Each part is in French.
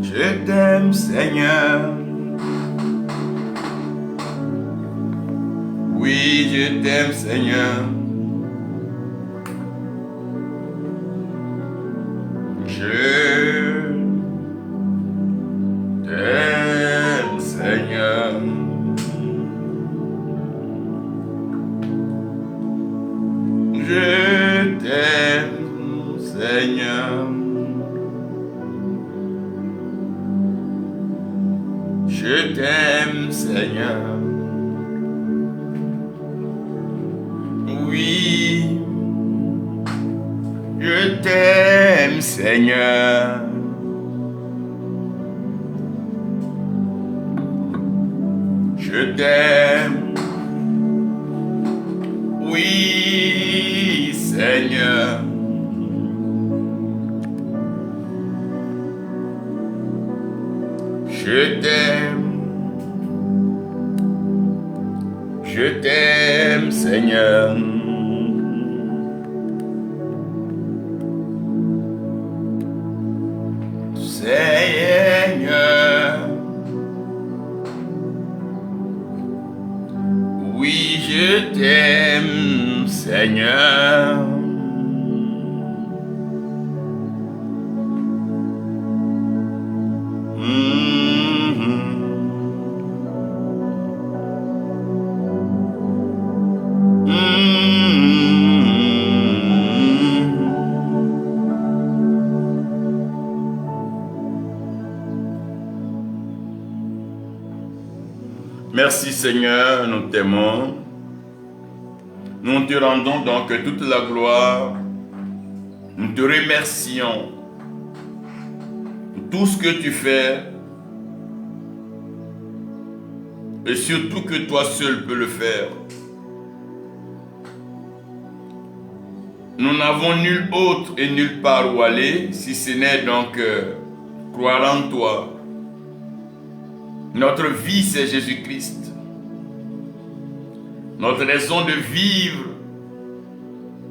Je t'aime, Seigneur. Oui, je t'aime, Seigneur. Je t'aime, Seigneur. Je t'aime, Seigneur. Je t'aime, Seigneur. Oui, je t'aime, Seigneur. Je t'aime. Oui, Seigneur. Je t'aime. Je t'aime, Seigneur. Seigneur. Oui, je t'aime, Seigneur. Merci Seigneur, nous t'aimons. Nous te rendons donc toute la gloire. Nous te remercions pour tout ce que tu fais et surtout que toi seul peux le faire. Nous n'avons nul autre et nulle part où aller, si ce n'est donc croire en toi. Notre vie, c'est Jésus-Christ. Notre raison de vivre,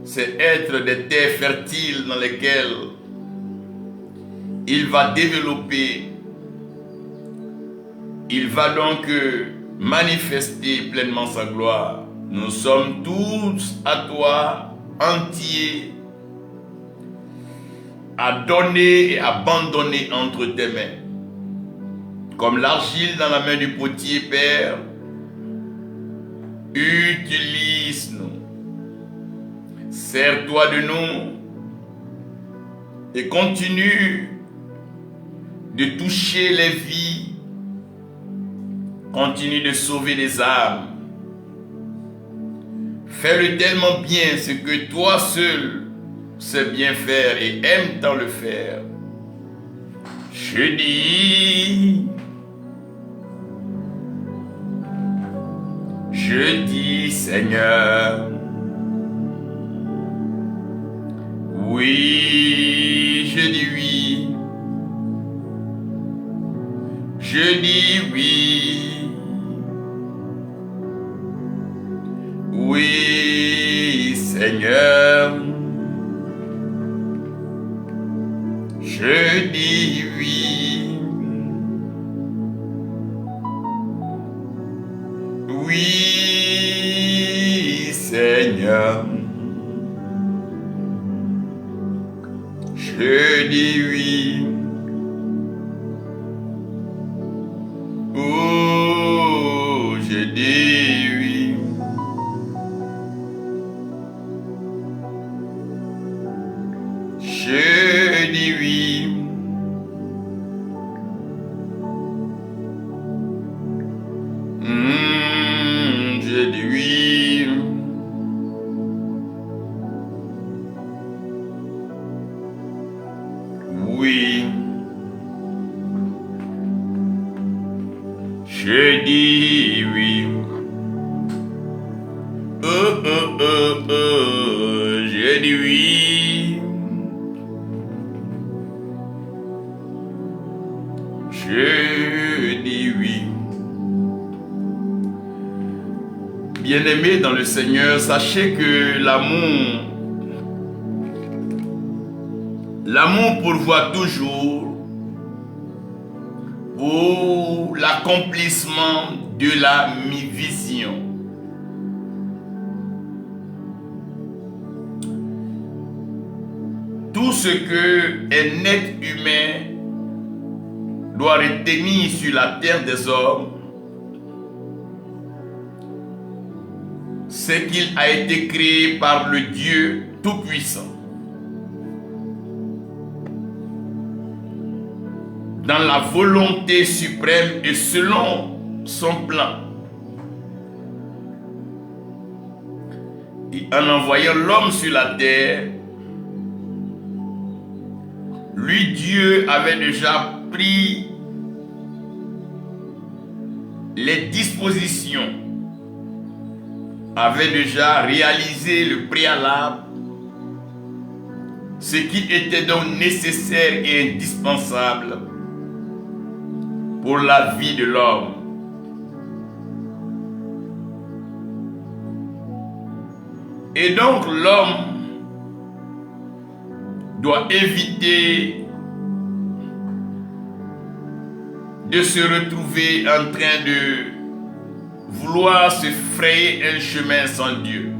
c'est être des terres fertiles dans lesquelles il va développer, il va donc manifester pleinement sa gloire. Nous sommes tous à toi, entiers, à donner et abandonner entre tes mains. Comme l'argile dans la main du potier, Père, utilise-nous. Sers-toi de nous et continue de toucher les vies. Continue de sauver les âmes. Fais-le tellement bien ce que toi seul sais bien faire et aime tant le faire. Je dis, Seigneur, oui, je dis oui, je dis oui, oui, Seigneur, je dis oui, oui, Seigneur, je dis oui. Oh, je dis oui. Je dis oui. Je dis oui. Oui. Je dis oui. Je dis oui. Je dis oui. Bien-aimés dans le Seigneur, sachez que l'amour pourvoit toujours pour l'accomplissement de la vision. Tout ce que un être humain doit retenir sur la terre des hommes, c'est qu'il a été créé par le Dieu Tout-Puissant. Dans la volonté suprême et selon son plan. Et en envoyant l'homme sur la terre, lui, Dieu avait déjà pris les dispositions, avait déjà réalisé le préalable, ce qui était donc nécessaire et indispensable pour la vie de l'homme. Et donc l'homme doit éviter de se retrouver en train de vouloir se frayer un chemin sans Dieu.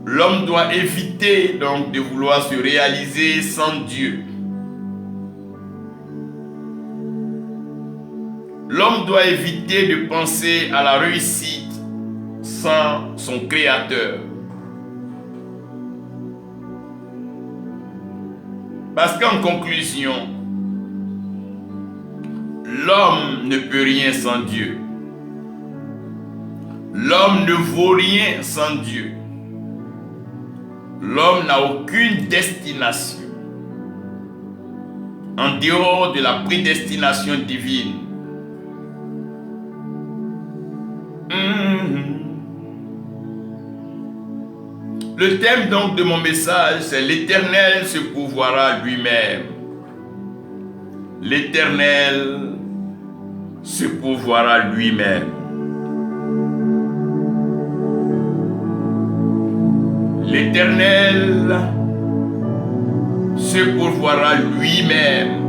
L'homme doit éviter donc de vouloir se réaliser sans Dieu. L'homme doit éviter de penser à la réussite sans son Créateur. Parce qu'en conclusion, l'homme ne peut rien sans Dieu. L'homme ne vaut rien sans Dieu. L'homme n'a aucune destination en dehors de la prédestination divine. Le thème donc de mon message, c'est l'Éternel se pourvoira lui-même. L'Éternel se pourvoira lui-même. L'Éternel se pourvoira lui-même.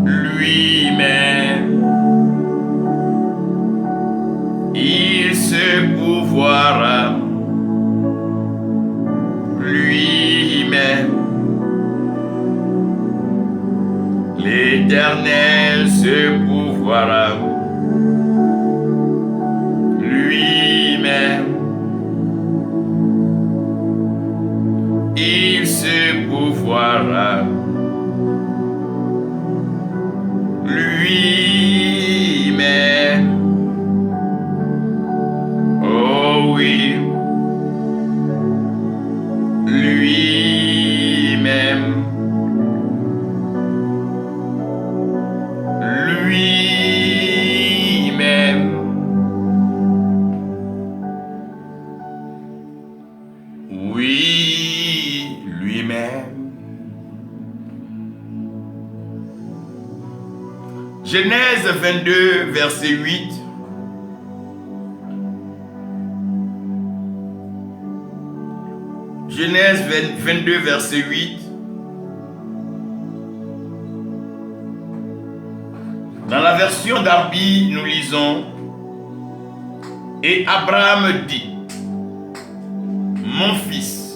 Lui-même. Il se pourvoira lui-même. L'Éternel se pourvoira lui-même. Il se pourvoira lui-même. Oh oui, lui-même, lui-même, oui, lui-même. Genèse 22, verset 8. Genèse 22, verset 8. Dans la version d'Arby, nous lisons: Et Abraham dit, mon fils.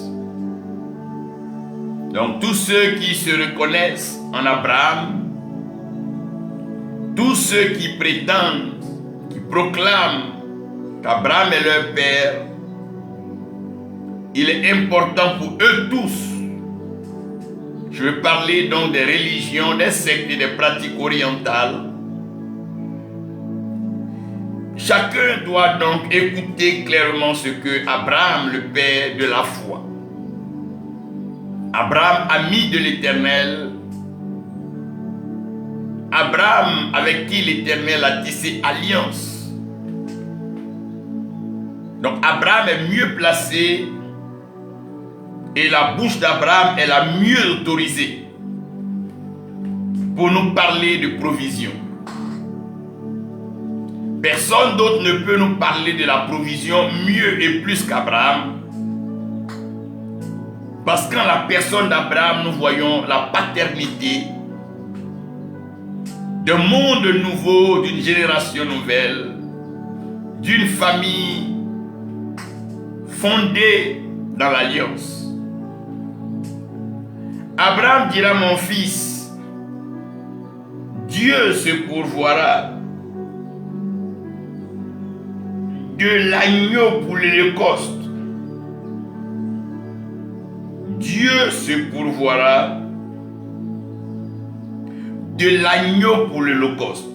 Donc tous ceux qui se reconnaissent en Abraham, tous ceux qui prétendent, qui proclament qu'Abraham est leur père, il est important pour eux tous. Je veux parler donc des religions, des sectes et des pratiques orientales. Chacun doit donc écouter clairement ce que Abraham, le père de la foi, Abraham, ami de l'Éternel, Abraham avec qui l'Éternel a tissé alliance. Donc Abraham est mieux placé et la bouche d'Abraham est la mieux autorisée pour nous parler de provision. Personne d'autre ne peut nous parler de la provision mieux et plus qu'Abraham. Parce qu'en la personne d'Abraham, nous voyons la paternité d'un monde nouveau, d'une génération nouvelle, d'une famille fondée dans l'alliance. Abraham dira, mon fils, Dieu se pourvoira de l'agneau pour l'Holocauste. Dieu se pourvoira de l'agneau pour l'Holocauste.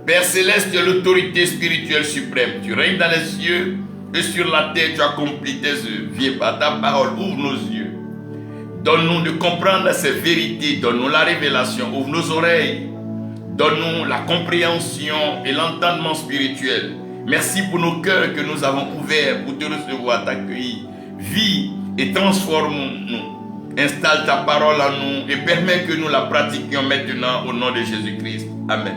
Père Céleste, tu es l'autorité spirituelle suprême. Tu règnes dans les cieux et sur la terre, tu accomplis tes œuvres. Viens par ta parole, ouvre nos yeux. Donne-nous de comprendre ces vérités. Donne-nous la révélation. Ouvre nos oreilles. Donne-nous la compréhension et l'entendement spirituel. Merci pour nos cœurs que nous avons ouverts pour te recevoir, t'accueillir. Vis et transforme-nous. Installe ta parole en nous et permets que nous la pratiquions maintenant au nom de Jésus-Christ. Amen.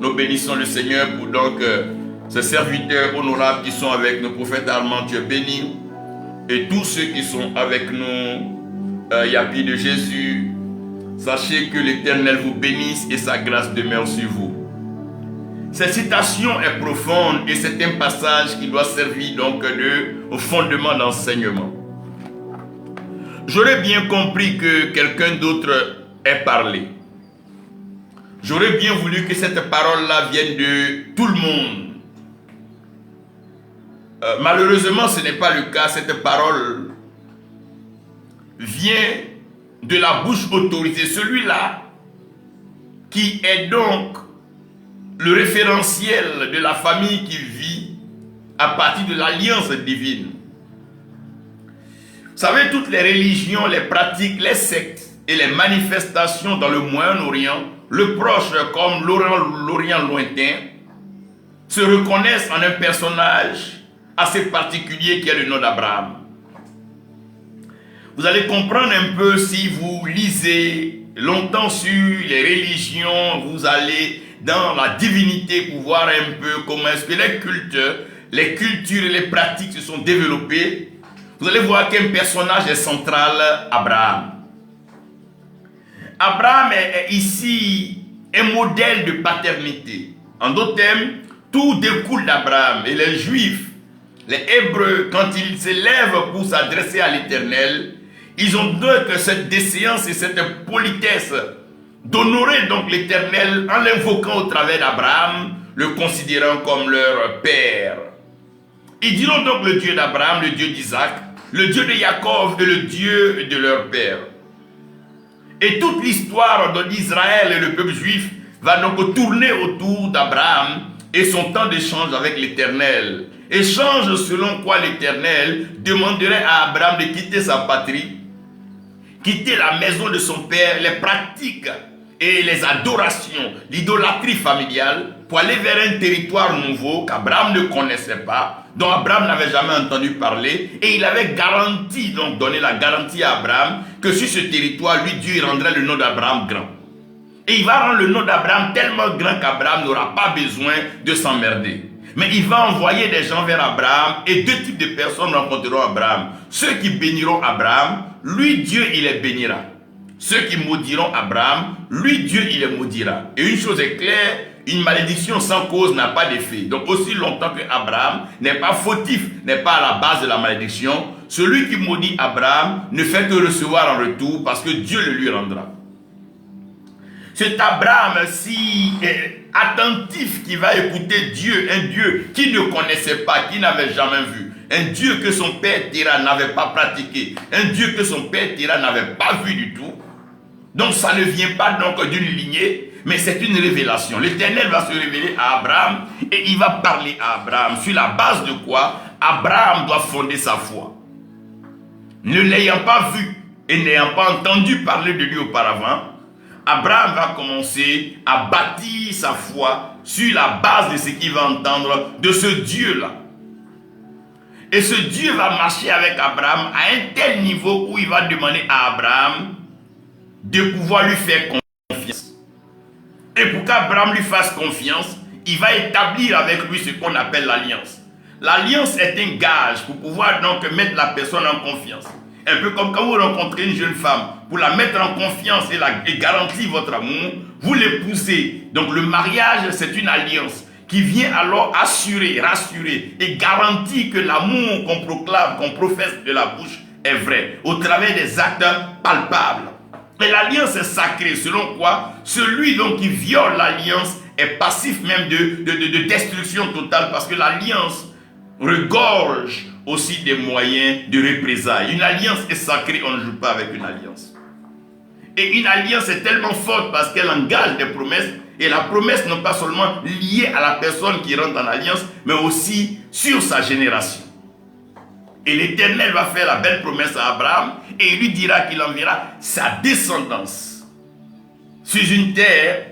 Nous bénissons le Seigneur pour donc ces serviteurs honorables qui sont avec nous. Prophète Armand, tu es béni. Et tous ceux qui sont avec nous, Yapi de Jésus, sachez que l'Éternel vous bénisse et sa grâce demeure sur vous. Cette citation est profonde et c'est un passage qui doit servir donc au fondement d'enseignement. J'aurais bien compris que quelqu'un d'autre ait parlé. J'aurais bien voulu que cette parole-là vienne de tout le monde. Malheureusement, ce n'est pas le cas. Cette parole vient de la bouche autorisée. Celui-là qui est donc le référentiel de la famille qui vit à partir de l'alliance divine. Vous savez, toutes les religions, les pratiques, les sectes et les manifestations dans le Moyen-Orient, le Proche comme l'Orient lointain, se reconnaissent en un personnage assez particulier qui est le nom d'Abraham. Vous allez comprendre un peu si vous lisez longtemps sur les religions, vous allez dans la divinité pour voir un peu comment est-ce que les cultes, les cultures et les pratiques se sont développées. Vous allez voir qu'un personnage est central, Abraham. Abraham est ici un modèle de paternité. En d'autres termes, tout découle d'Abraham. Et les Juifs, les Hébreux, quand ils s'élèvent pour s'adresser à l'Éternel, ils ont donc cette déchéance et cette politesse d'honorer donc l'Éternel en l'invoquant au travers d'Abraham, le considérant comme leur père. Ils diront donc le Dieu d'Abraham, le Dieu d'Isaac, le Dieu de Jacob et le Dieu de leur père. Et toute l'histoire d'Israël et le peuple juif va donc tourner autour d'Abraham et son temps d'échange avec l'Éternel. Échange selon quoi l'Éternel demanderait à Abraham de quitter sa patrie, quitter la maison de son père, les pratiques et les adorations, l'idolâtrie familiale, pour aller vers un territoire nouveau qu'Abraham ne connaissait pas, dont Abraham n'avait jamais entendu parler, et il avait garanti, donc donné la garantie à Abraham, que sur ce territoire, lui, Dieu rendrait le nom d'Abraham grand. Et il va rendre le nom d'Abraham tellement grand qu'Abraham n'aura pas besoin de s'emmerder. Mais il va envoyer des gens vers Abraham, et deux types de personnes rencontreront Abraham. Ceux qui béniront Abraham, lui, Dieu, il les bénira. Ceux qui maudiront Abraham, lui, Dieu, il les maudira. Et une chose est claire, une malédiction sans cause n'a pas d'effet. Donc aussi longtemps que Abraham n'est pas fautif, n'est pas à la base de la malédiction, celui qui maudit Abraham ne fait que recevoir en retour parce que Dieu le lui rendra. Cet Abraham si attentif qui va écouter Dieu, un Dieu qu'il ne connaissait pas, qu'il n'avait jamais vu, un Dieu que son père Terah n'avait pas pratiqué, un Dieu que son père Terah n'avait pas vu du tout. Donc ça ne vient pas donc d'une lignée, mais c'est une révélation. L'Éternel va se révéler à Abraham et il va parler à Abraham, sur la base de quoi Abraham doit fonder sa foi. Ne l'ayant pas vu et n'ayant pas entendu parler de lui auparavant, Abraham va commencer à bâtir sa foi sur la base de ce qu'il va entendre de ce Dieu-là. Et ce Dieu va marcher avec Abraham à un tel niveau où il va demander à Abraham de pouvoir lui faire confiance. Et pour qu'Abraham lui fasse confiance, il va établir avec lui ce qu'on appelle l'alliance. L'alliance est un gage pour pouvoir donc mettre la personne en confiance. Un peu comme quand vous rencontrez une jeune femme, pour la mettre en confiance et garantir votre amour, vous l'épousez. Donc le mariage, c'est une alliance qui vient alors assurer, rassurer et garantir que l'amour qu'on proclame, qu'on professe de la bouche est vrai, au travers des actes palpables. Et l'alliance est sacrée, selon quoi celui donc qui viole l'alliance est passif même de destruction totale, parce que l'alliance regorge aussi des moyens de représailles. Une alliance est sacrée, on ne joue pas avec une alliance. Et une alliance est tellement forte parce qu'elle engage des promesses, et la promesse n'est pas seulement liée à la personne qui rentre en alliance, mais aussi sur sa génération. Et l'Éternel va faire la belle promesse à Abraham et il lui dira qu'il enverra sa descendance sur une terre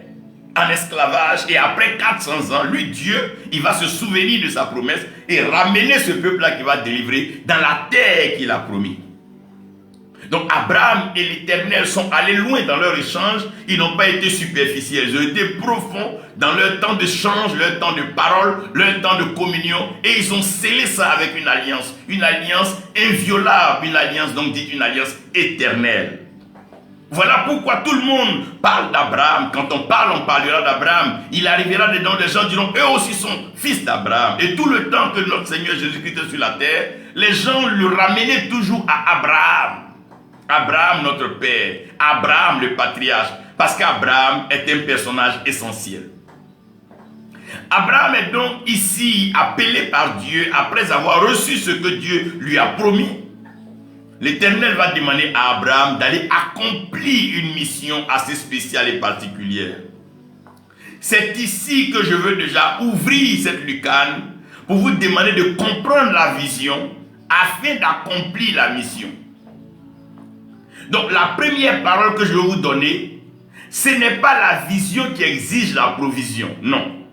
en esclavage, et après 400 ans, lui Dieu, il va se souvenir de sa promesse et ramener ce peuple-là qu'il va délivrer dans la terre qu'il a promis. Donc Abraham et l'Éternel sont allés loin dans leur échange, ils n'ont pas été superficiels, ils ont été profonds dans leur temps d'échange, leur temps de parole, leur temps de communion, et ils ont scellé ça avec une alliance inviolable, une alliance donc dite une alliance éternelle. Voilà pourquoi tout le monde parle d'Abraham. Quand on parlera d'Abraham. Il arrivera dedans, des gens diront, eux aussi sont fils d'Abraham. Et tout le temps que notre Seigneur Jésus-Christ est sur la terre, les gens le ramenaient toujours à Abraham. Abraham notre père, Abraham le patriarche, parce qu'Abraham est un personnage essentiel. Abraham est donc ici appelé par Dieu après avoir reçu ce que Dieu lui a promis. L'Éternel va demander à Abraham d'aller accomplir une mission assez spéciale et particulière. C'est ici que je veux déjà ouvrir cette lucarne pour vous demander de comprendre la vision afin d'accomplir la mission. Donc la première parole que je vais vous donner, ce n'est pas la vision qui exige la provision, non.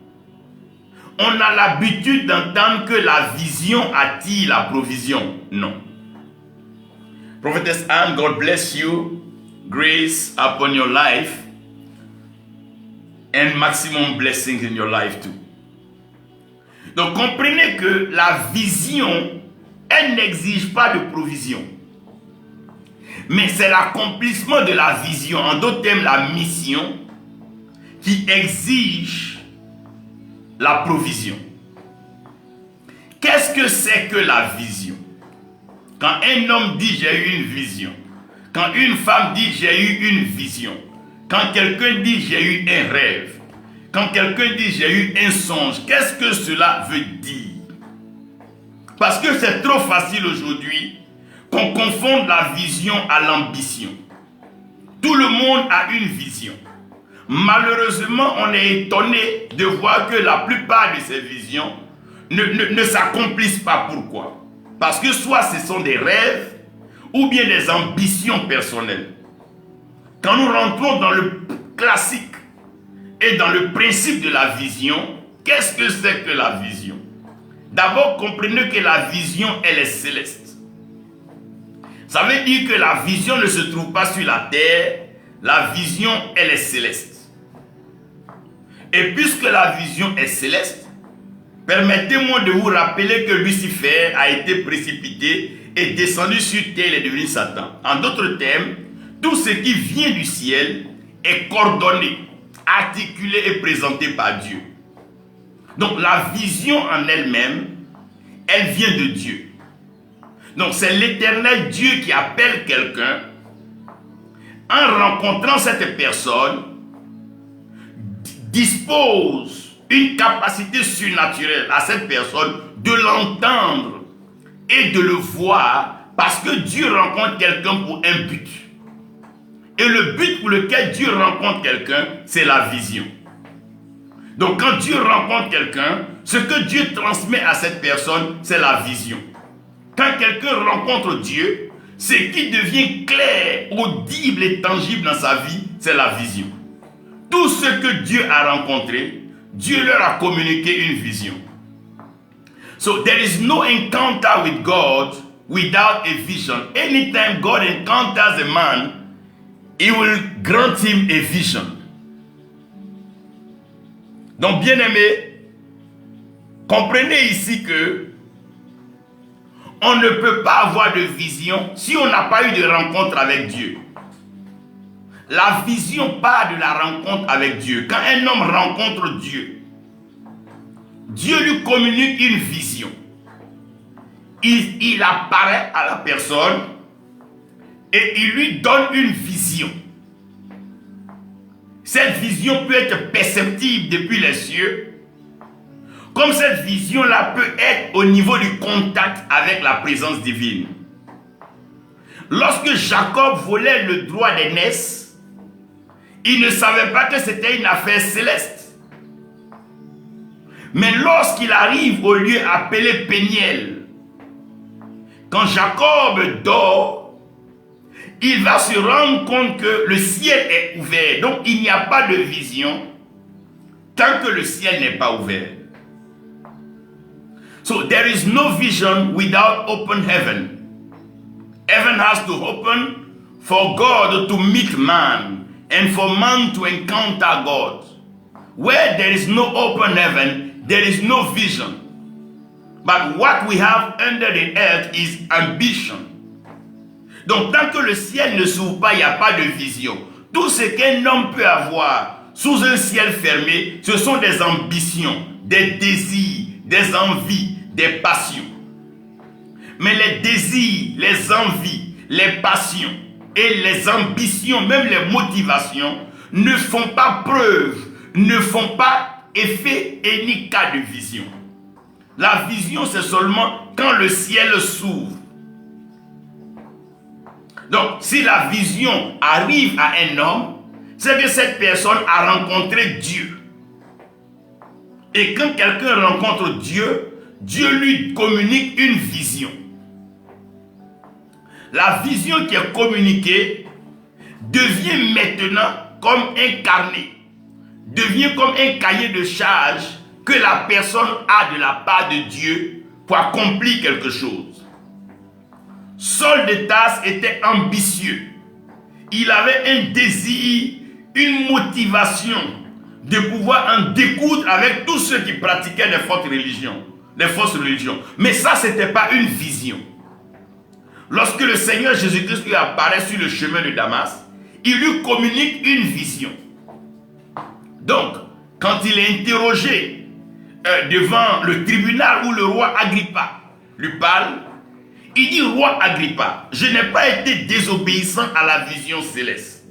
On a l'habitude d'entendre que la vision attire la provision, non. Prophetess Anne, God bless you, grace upon your life, and maximum blessings in your life too. Donc comprenez que la vision, elle n'exige pas de provision. Mais c'est l'accomplissement de la vision, en d'autres termes la mission, qui exige la provision. Qu'est-ce que c'est que la vision? Quand un homme dit j'ai eu une vision, quand une femme dit j'ai eu une vision, quand quelqu'un dit j'ai eu un rêve, quand quelqu'un dit j'ai eu un songe, qu'est-ce que cela veut dire? Parce que c'est trop facile aujourd'hui qu'on confonde la vision à l'ambition. Tout le monde a une vision. Malheureusement, on est étonné de voir que la plupart de ces visions ne s'accomplissent pas. Pourquoi? Parce que soit ce sont des rêves ou bien des ambitions personnelles. Quand nous rentrons dans le classique et dans le principe de la vision, qu'est-ce que c'est que la vision? D'abord, comprenez que la vision, elle est céleste. Ça veut dire que la vision ne se trouve pas sur la terre, la vision, elle est céleste. Et puisque la vision est céleste, permettez-moi de vous rappeler que Lucifer a été précipité et descendu sur terre et est devenu Satan. En d'autres termes, tout ce qui vient du ciel est coordonné, articulé et présenté par Dieu. Donc la vision en elle-même, elle vient de Dieu. Donc c'est l'Éternel Dieu qui appelle quelqu'un. En rencontrant cette personne, dispose une capacité surnaturelle à cette personne de l'entendre et de le voir, parce que Dieu rencontre quelqu'un pour un but. Et le but pour lequel Dieu rencontre quelqu'un, c'est la vision. Donc quand Dieu rencontre quelqu'un, ce que Dieu transmet à cette personne, c'est la vision. Quand quelqu'un rencontre Dieu, ce qui devient clair, audible et tangible dans sa vie, c'est la vision. Tout ce que Dieu a rencontré, Dieu leur a communiqué une vision. So there is no encounter with God without a vision. Anytime God encounters a man, He will grant him a vision. Donc, bien-aimés, comprenez ici que on ne peut pas avoir de vision si on n'a pas eu de rencontre avec Dieu. La vision part de la rencontre avec Dieu. Quand un homme rencontre Dieu, Dieu lui communique une vision. Il apparaît à la personne et il lui donne une vision. Cette vision peut être perceptible depuis les cieux, comme cette vision-là peut être au niveau du contact avec la présence divine. Lorsque Jacob volait le droit d'aînesse, il ne savait pas que c'était une affaire céleste. Mais lorsqu'il arrive au lieu appelé Péniel, quand Jacob dort, il va se rendre compte que le ciel est ouvert. Donc il n'y a pas de vision tant que le ciel n'est pas ouvert. So there is no vision without open heaven. Heaven has to open for God to meet man and for man to encounter God. Where there is no open heaven, there is no vision. But what we have under the earth is ambition. Donc tant que le ciel ne s'ouvre pas, il n'y a pas de vision. Tout ce qu'un homme peut avoir sous un ciel fermé, ce sont des ambitions, des désirs, des envies, des passions. Mais les désirs, les envies, les passions et les ambitions, même les motivations, ne font pas preuve, ne font pas effet et ni cas de vision. La vision, c'est seulement quand le ciel s'ouvre. Donc, si la vision arrive à un homme, c'est que cette personne a rencontré Dieu. Et quand quelqu'un rencontre Dieu, Dieu lui communique une vision. La vision qui est communiquée devient maintenant comme un carnet, devient comme un cahier de charge que la personne a de la part de Dieu pour accomplir quelque chose. Saul de Tarse était ambitieux. Il avait un désir, une motivation de pouvoir en découdre avec tous ceux qui pratiquaient les fausses religions. Mais ça, ce n'était pas une vision. Lorsque le Seigneur Jésus-Christ lui apparaît sur le chemin de Damas, il lui communique une vision. Donc, quand il est interrogé devant le tribunal où le roi Agrippa lui parle, il dit: roi Agrippa, je n'ai pas été désobéissant à la vision céleste.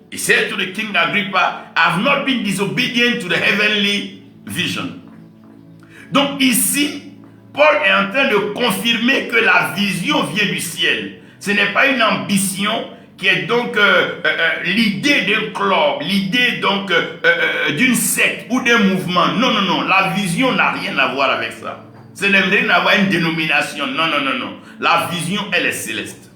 He said to the king Agrippa, I have not been disobedient to the heavenly vision. Donc ici, Paul est en train de confirmer que la vision vient du ciel. Ce n'est pas une ambition qui est donc l'idée d'un club, l'idée donc d'une secte ou d'un mouvement. Non, non, non. La vision n'a rien à voir avec ça. Ce n'est rien à voir une dénomination. Non, non, non, non. La vision, elle est céleste.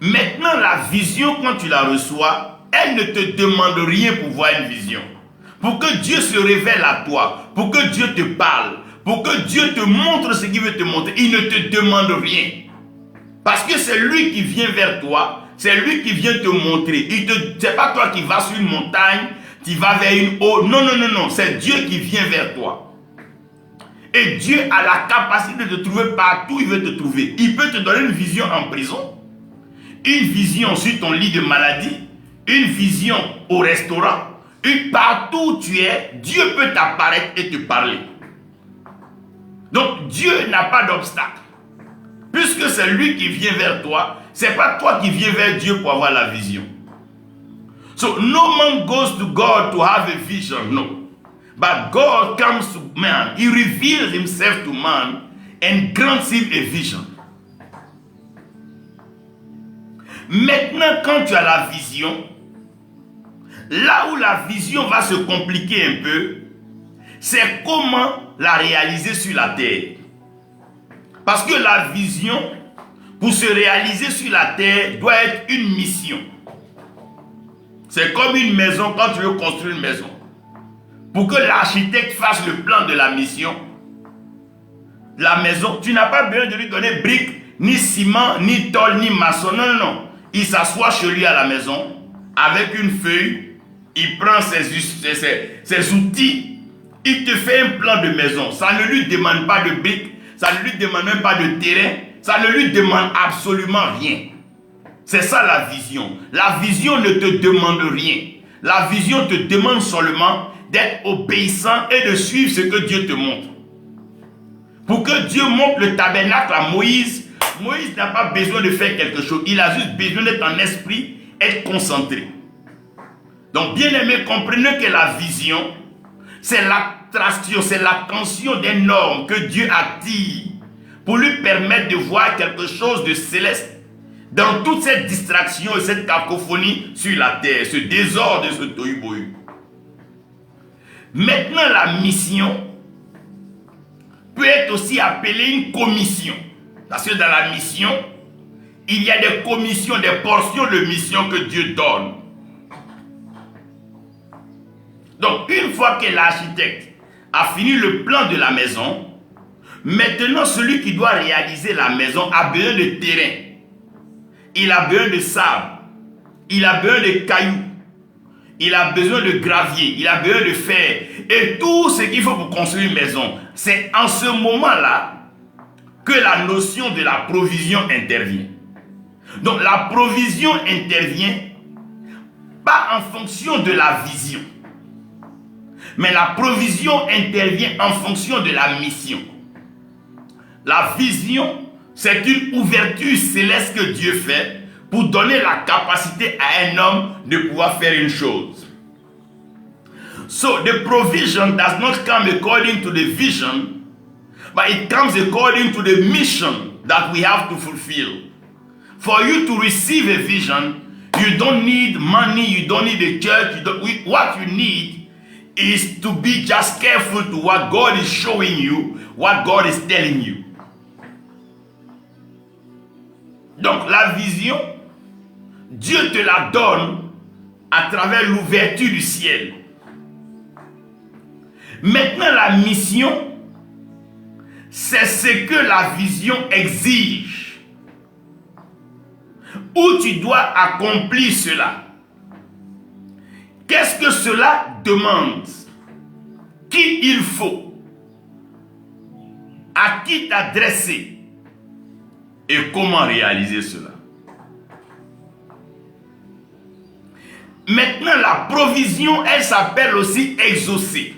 Maintenant, la vision, quand tu la reçois, elle ne te demande rien pour voir une vision. Pour que Dieu se révèle à toi, pour que Dieu te parle, pour que Dieu te montre ce qu'il veut te montrer, il ne te demande rien. Parce que c'est lui qui vient vers toi, c'est lui qui vient te montrer. Ce n'est pas toi qui vas sur une montagne, tu vas vers une eau. Non, non, non, non, c'est Dieu qui vient vers toi. Et Dieu a la capacité de te trouver partout où il veut te trouver. Il peut te donner une vision en prison, une vision sur ton lit de maladie, une vision au restaurant, partout où tu es, Dieu peut t'apparaître et te parler. Donc Dieu n'a pas d'obstacle. Puisque c'est lui qui vient vers toi, ce n'est pas toi qui viens vers Dieu pour avoir la vision. So no man goes to God to have a vision, no. But God comes to man. He reveals himself to man and grants him a vision. Maintenant, quand tu as la vision, là où la vision va se compliquer un peu, c'est comment la réaliser sur la terre. Parce que la vision, pour se réaliser sur la terre, doit être une mission. C'est comme une maison, quand tu veux construire une maison. Pour que l'architecte fasse le plan de la mission, la maison, tu n'as pas besoin de lui donner briques, ni ciment, ni tôle, ni maçon. Non, non, non. Il s'assoit chez lui à la maison, avec une feuille, il prend ses outils, il te fait un plan de maison. Ça ne lui demande pas de briques, ça ne lui demande même pas de terrain, ça ne lui demande absolument rien. C'est ça la vision. La vision ne te demande rien. La vision te demande seulement d'être obéissant et de suivre ce que Dieu te montre. Pour que Dieu montre le tabernacle à Moïse, Moïse n'a pas besoin de faire quelque chose. Il a juste besoin d'être en esprit, être concentré. Donc, bien aimé, comprenez que la vision, c'est l'attraction, c'est l'attention d'un homme que Dieu attire pour lui permettre de voir quelque chose de céleste dans toute cette distraction et cette cacophonie sur la terre, ce désordre de ce tohu-bohu. Maintenant, la mission peut être aussi appelée une commission. Parce que dans la mission, il y a des commissions, des portions de mission que Dieu donne. Donc, une fois que l'architecte a fini le plan de la maison, maintenant, celui qui doit réaliser la maison a besoin de terrain. Il a besoin de sable. Il a besoin de cailloux. Il a besoin de gravier. Il a besoin de fer. Et tout ce qu'il faut pour construire une maison. C'est en ce moment-là que la notion de la provision intervient. Donc, la provision intervient pas en fonction de la vision. Mais la provision intervient en fonction de la mission. La vision, c'est une ouverture céleste que Dieu fait pour donner la capacité à un homme de pouvoir faire une chose. So, the provision does not come according to the vision, but it comes according to the mission that we have to fulfill. For you to receive a vision, you don't need money, you don't need a church. What you need is to be just careful to what God is showing you, what God is telling you. Donc la vision, Dieu te la donne à travers l'ouverture du ciel. Maintenant la mission, c'est ce que la vision exige. Où tu dois accomplir cela. Qu'est-ce que cela demande? Qui il faut? À qui t'adresser? Et comment réaliser cela? Maintenant, la provision, elle s'appelle aussi exaucer.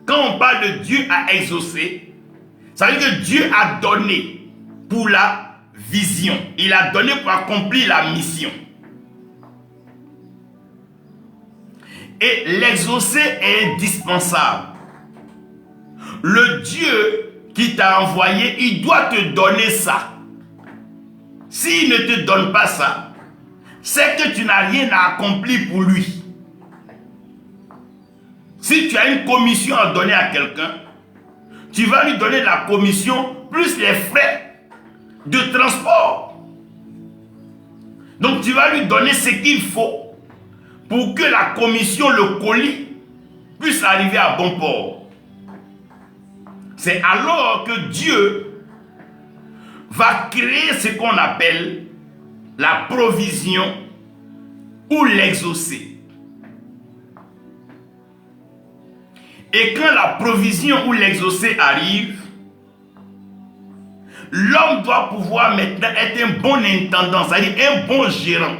Quand on parle de Dieu a exaucé, ça veut dire que Dieu a donné pour la vision. Il a donné pour accomplir la mission. Et l'exaucer est indispensable. Le Dieu qui t'a envoyé, il doit te donner ça. s'il ne te donne pas ça, c'est que tu n'as rien à accomplir pour lui. Si tu as une commission à donner à quelqu'un, tu vas lui donner la commission plus les frais de transport. Donc tu vas lui donner ce qu'il faut pour que la commission, le colis, puisse arriver à bon port. C'est alors que Dieu va créer ce qu'on appelle la provision ou l'exaucer. Et quand la provision ou l'exaucer arrive, l'homme doit pouvoir maintenant être un bon intendant, c'est-à-dire un bon gérant,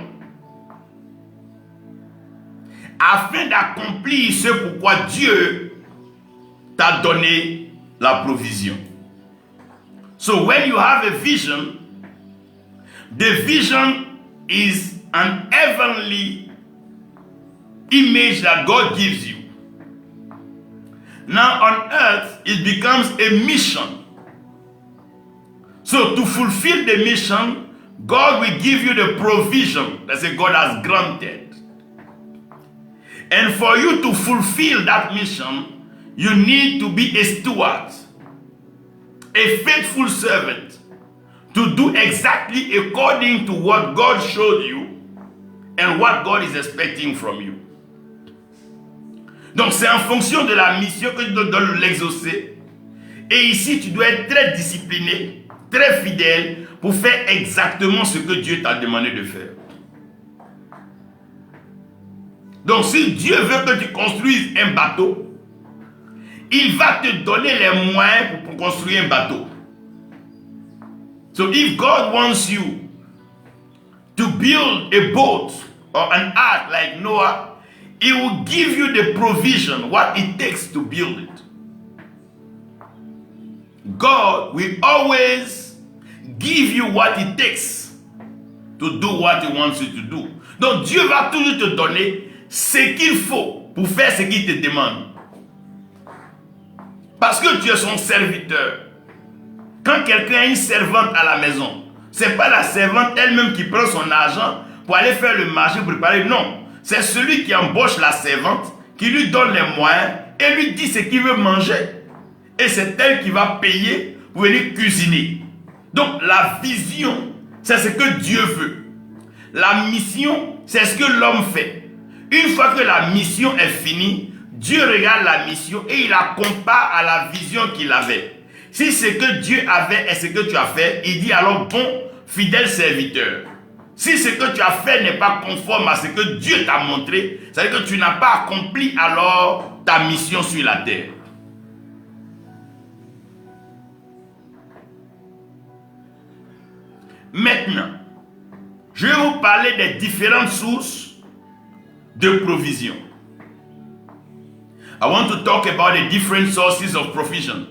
afin d'accomplir ce pourquoi Dieu t'a donné la provision. So when you have a vision, the vision is an heavenly image that God gives you. Now on earth, it becomes a mission. So to fulfill the mission, God will give you the provision that God has granted. And for you to fulfill that mission, you need to be a steward, a faithful servant, to do exactly according to what God showed you and what God is expecting from you. Donc c'est en fonction de la mission que Dieu te donne l'exaucer. Et ici, tu dois être très discipliné, très fidèle pour faire exactement ce que Dieu t'a demandé de faire. Donc si Dieu veut que tu construises un bateau, il va te donner les moyens pour construire un bateau. So if God wants you to build a boat or an ark like Noah, He will give you the provision, what it takes to build it. God will always give you what it takes to do what He wants you to do. Donc Dieu va toujours te donner ce qu'il faut pour faire ce qu'il te demande. Parce que tu es son serviteur. Quand quelqu'un a une servante à la maison, ce n'est pas la servante elle-même qui prend son argent pour aller faire le marché, pour préparer. Non. C'est celui qui embauche la servante, qui lui donne les moyens et lui dit ce qu'il veut manger. Et c'est elle qui va payer pour venir cuisiner. Donc la vision, c'est ce que Dieu veut. La mission, c'est ce que l'homme fait. Une fois que la mission est finie, Dieu regarde la mission et il la compare à la vision qu'il avait. Si ce que Dieu avait est ce que tu as fait, il dit alors bon, fidèle serviteur. Si ce que tu as fait n'est pas conforme à ce que Dieu t'a montré, c'est-à-dire que tu n'as pas accompli alors ta mission sur la terre. Maintenant, je vais vous parler des différentes sources de provision. I want to talk about the different sources of provision.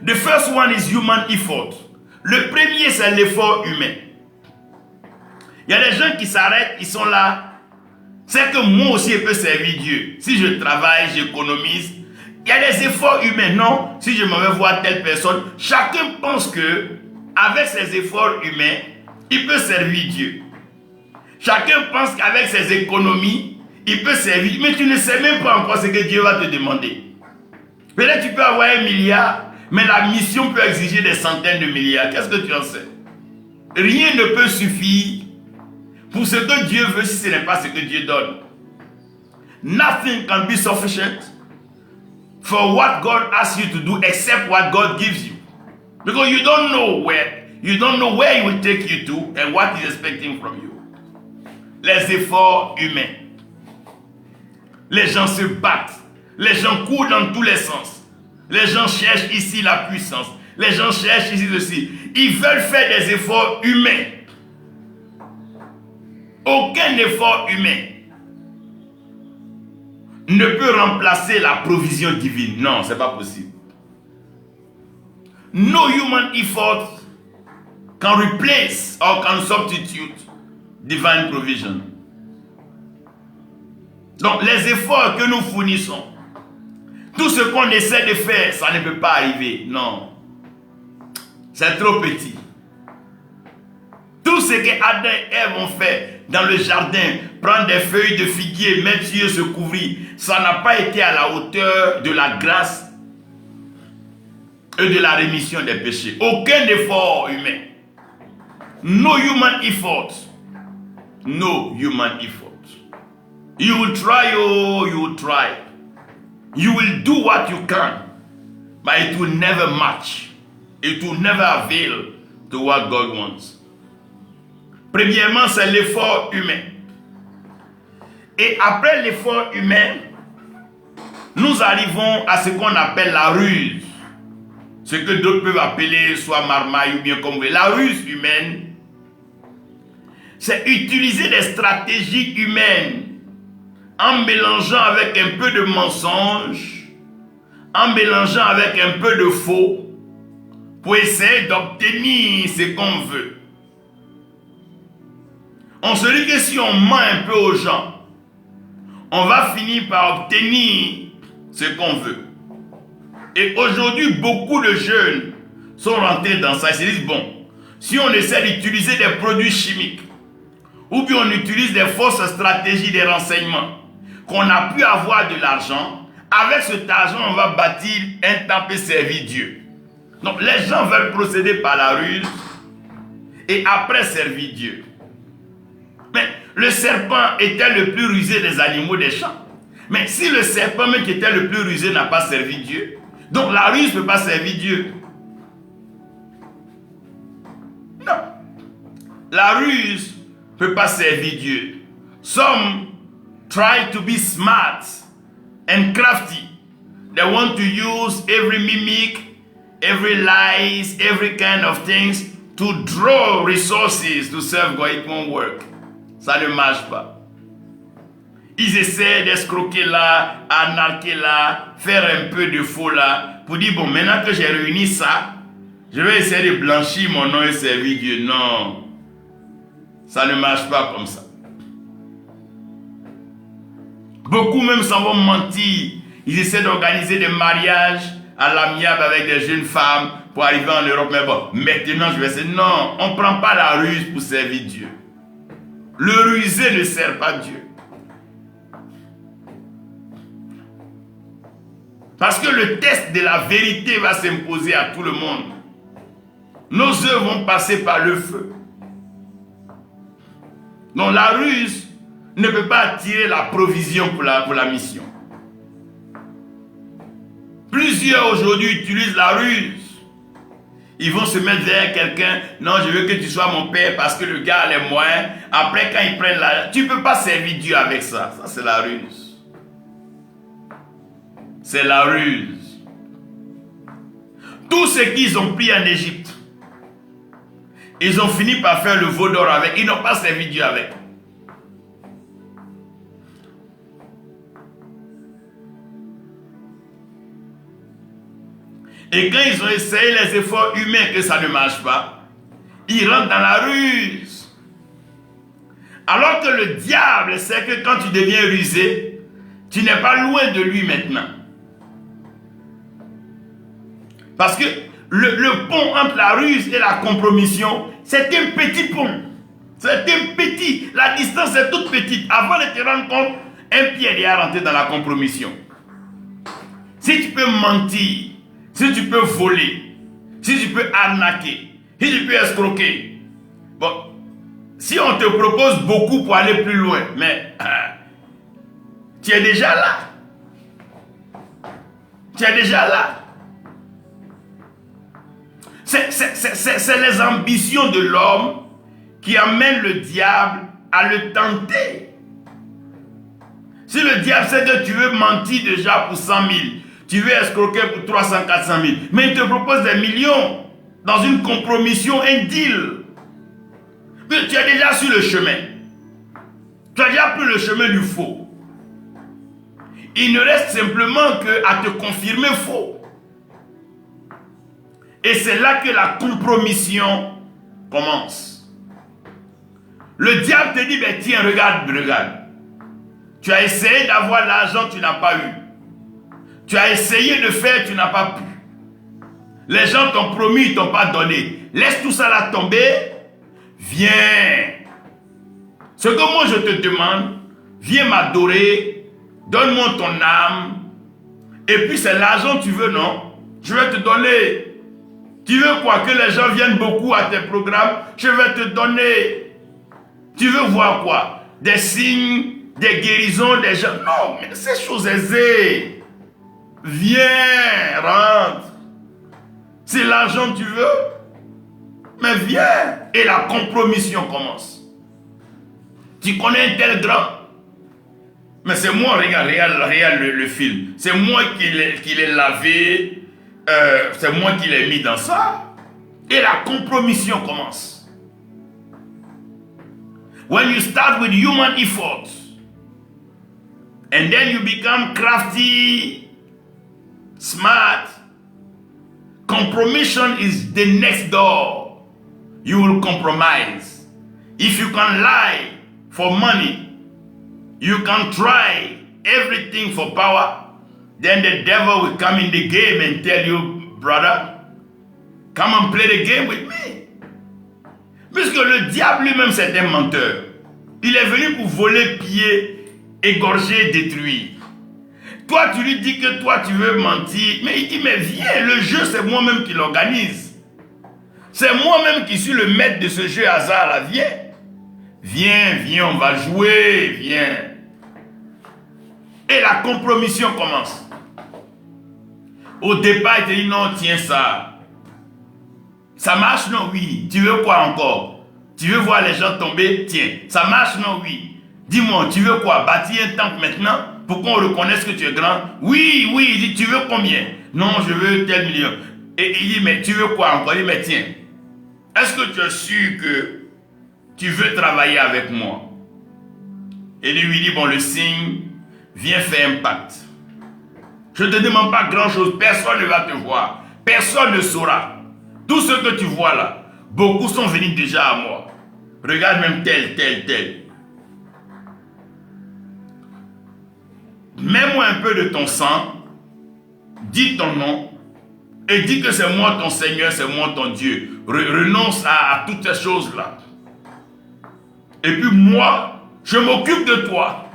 The first one is human effort. Le premier, c'est l'effort humain. Il y a des gens qui s'arrêtent, ils sont là. C'est que moi aussi, je peux servir Dieu. Si je travaille, j'économise. Il y a des efforts humains. Non, si je m'en vais voir telle personne, chacun pense que avec ses efforts humains, il peut servir Dieu. Chacun pense qu'avec ses économies, il peut servir. Mais tu ne sais même pas encore ce que Dieu va te demander. Peut-être tu peux avoir 1 milliard, mais la mission peut exiger des centaines de milliards. Qu'est-ce que tu en sais? Rien ne peut suffire pour ce que Dieu veut si ce n'est pas ce que Dieu donne. Nothing can be sufficient for what God asks you to do except what God gives you. Because you don't know where He will take you to and what He's expecting from you. Les efforts humains. Les gens se battent. Les gens courent dans tous les sens. Les gens cherchent ici la puissance. Les gens cherchent ici ceci. Ils veulent faire des efforts humains. Aucun effort humain ne peut remplacer la provision divine. Non, ce n'est pas possible. No human effort can replace or can substitute divine provision. Donc les efforts que nous fournissons, tout ce qu'on essaie de faire, ça ne peut pas arriver. Non. C'est trop petit. ce que Adam et Ève ont fait dans le jardin, prendre des feuilles de figuier, mettre sur eux, se couvrir, ça n'a pas été à la hauteur de la grâce et de la rémission des péchés. Aucun effort humain. No human effort. No human effort. You will try, oh, you will try. You will do what you can, but it will never match. It will never avail to what God wants. Premièrement, c'est l'effort humain. Et après l'effort humain, nous arrivons à ce qu'on appelle la ruse. Ce que d'autres peuvent appeler soit marmaille ou bien comme vous voulez. La ruse humaine, c'est utiliser des stratégies humaines en mélangeant avec un peu de mensonge, en mélangeant avec un peu de faux, pour essayer d'obtenir ce qu'on veut. On se dit que si on ment un peu aux gens, on va finir par obtenir ce qu'on veut. Et aujourd'hui, beaucoup de jeunes sont rentrés dans ça. Ils se disent, bon, si on essaie d'utiliser des produits chimiques, ou bien on utilise des fausses stratégies de renseignement, qu'on a pu avoir de l'argent, avec cet argent, on va bâtir un temple et servir Dieu. Donc, les gens veulent procéder par la ruse et après servir Dieu. Mais le serpent était le plus rusé des animaux des champs. Mais si le serpent même qui était le plus rusé n'a pas servi Dieu, donc la ruse ne peut pas servir Dieu. Non. La ruse ne peut pas servir Dieu. Some try to be smart and crafty. They want to use every mimic, every lies, every kind of things to draw resources to serve God. It won't work. Ça ne marche pas. Ils essaient d'escroquer là, arnaquer là, faire un peu de faux là, pour dire, bon, maintenant que j'ai réuni ça, je vais essayer de blanchir mon nom et servir Dieu. Non, ça ne marche pas comme ça. Beaucoup même s'en vont mentir. Ils essaient d'organiser des mariages à l'amiable avec des jeunes femmes pour arriver en Europe. Mais bon, maintenant je vais essayer. Non, on ne prend pas la ruse pour servir Dieu. Le rusé ne sert pas Dieu. Parce que le test de la vérité va s'imposer à tout le monde. Nos œuvres vont passer par le feu. Donc la ruse ne peut pas attirer la provision pour la mission. Plusieurs aujourd'hui utilisent la ruse. Ils vont se mettre derrière quelqu'un. Non, je veux que tu sois mon père parce que le gars a les moyens. Après, quand ils prennent tu ne peux pas servir Dieu avec ça. Ça, c'est la ruse. C'est la ruse. Tout ce qu'ils ont pris en Égypte, ils ont fini par faire le veau d'or avec. Ils n'ont pas servi Dieu avec. Et quand ils ont essayé les efforts humains que ça ne marche pas, ils rentrent dans la ruse. Alors que le diable sait que quand tu deviens rusé, tu n'es pas loin de lui maintenant. Parce que le pont entre la ruse et la compromission, c'est un petit pont. C'est un petit. La distance est toute petite. Avant de te rendre compte, un pied est déjà rentré dans la compromission. Si tu peux mentir, si tu peux voler, si tu peux arnaquer, si tu peux escroquer, bon, si on te propose beaucoup pour aller plus loin, mais tu es déjà là. Tu es déjà là. C'est les ambitions de l'homme qui amènent le diable à le tenter. Si le diable sait que tu veux mentir déjà pour 100 000, tu veux escroquer pour 300, 400 000, mais il te propose des millions dans une compromission, un deal. Mais tu es déjà sur le chemin. Tu as déjà pris le chemin du faux. Il ne reste simplement qu'à te confirmer faux. Et c'est là que la compromission commence. Le diable te dit, ben tiens, regarde. Tu as essayé d'avoir l'argent, tu n'as pas eu. Tu as essayé de faire, tu n'as pas pu. Les gens t'ont promis, ils ne t'ont pas donné. Laisse tout ça là tomber. Viens. Ce que moi je te demande, viens m'adorer, donne-moi ton âme. Et puis c'est l'argent que tu veux, non? Je vais te donner. Tu veux quoi? Que les gens viennent beaucoup à tes programmes? Je vais te donner. Tu veux voir quoi? Des signes, des guérisons, des gens? Non, mais c'est chose aisée. Viens, rentre. C'est l'argent que tu veux? Mais viens. Et la compromission commence. Tu connais un tel grand? Mais c'est moi, regarde le film. C'est moi qui l'ai lavé. C'est moi qui l'ai mis dans ça. Et la compromission commence. When you start with human effort, and then you become crafty, smart, compromission is the next door. You will compromise. If you can lie for money, you can try everything for power, then the devil will come in the game and tell you, brother, come and play the game with me. Puisque le diable lui-même c'est un menteur. Il est venu pour voler, piller, égorger, détruire. Toi tu lui dis que toi tu veux mentir, mais il dit mais viens, le jeu c'est moi-même qui l'organise. C'est moi-même qui suis le maître de ce jeu hasard là, viens. Viens, on va jouer, viens. Et la compromission commence. Au départ, il te dit non, tiens ça. Ça marche, non, oui. Tu veux quoi encore? Tu veux voir les gens tomber? Tiens. Ça marche, non, oui. Dis-moi, tu veux quoi? Bâtir un temple maintenant pour qu'on reconnaisse que tu es grand? Oui. Il dit, tu veux combien? Non, je veux tel million. Et il dit, mais tu veux quoi encore? Il dit, mais tiens. Est-ce que tu es sûr que tu veux travailler avec moi? Et lui dit, bon, le signe, viens faire un pacte. Je ne te demande pas grand-chose. Personne ne va te voir. Personne ne saura. Tout ce que tu vois là, beaucoup sont venus déjà à moi. Regarde même tel. Mets-moi un peu de ton sang. Dis ton nom. Et dis que c'est moi ton Seigneur, c'est moi ton Dieu. Renonce à toutes ces choses-là. Et puis moi, je m'occupe de toi.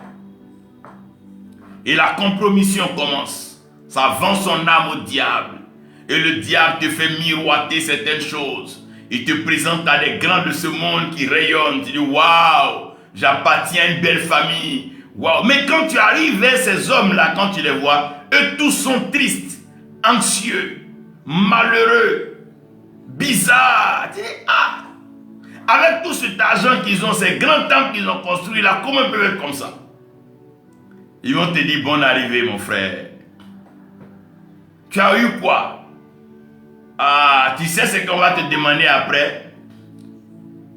Et la compromission commence. Ça vend son âme au diable. Et le diable te fait miroiter certaines choses. Il te présente à des grands de ce monde qui rayonnent. Tu dis, waouh, j'appartiens à une belle famille. Waouh. Mais quand tu arrives vers ces hommes-là, quand tu les vois, eux tous sont tristes, anxieux, malheureux, bizarres. Tu dis, ah, avec tout cet argent qu'ils ont, ces grands temples qu'ils ont construits là, comment ils peuvent être comme ça? Ils vont te dire, bonne arrivée mon frère. Tu as eu quoi? Ah, tu sais ce qu'on va te demander après?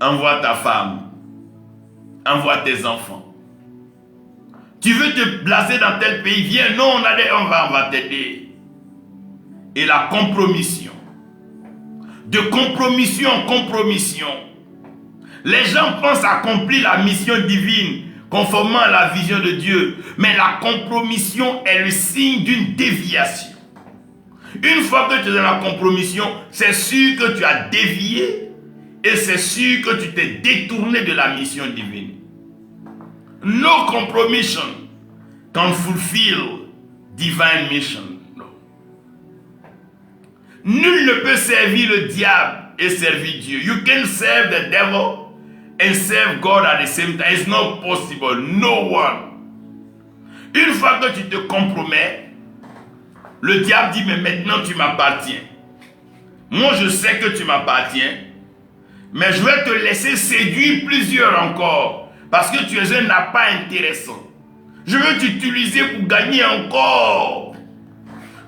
Envoie ta femme. Envoie tes enfants. Tu veux te placer dans tel pays? Viens, non, on va t'aider. Et la compromission. De compromission en compromission. Les gens pensent accomplir la mission divine conformément à la vision de Dieu. Mais la compromission est le signe d'une déviation. Une fois que tu es dans la compromission, c'est sûr que tu as dévié et c'est sûr que tu t'es détourné de la mission divine. No compromission can fulfill divine mission. No. Nul ne peut servir le diable et servir Dieu. You can serve the devil and serve God at the same time. It's not possible. No one. Une fois que tu te compromets, le diable dit, mais maintenant tu m'appartiens. Moi je sais que tu m'appartiens, mais je vais te laisser séduire plusieurs encore, parce que tu es un appât intéressant. Je veux t'utiliser pour gagner encore.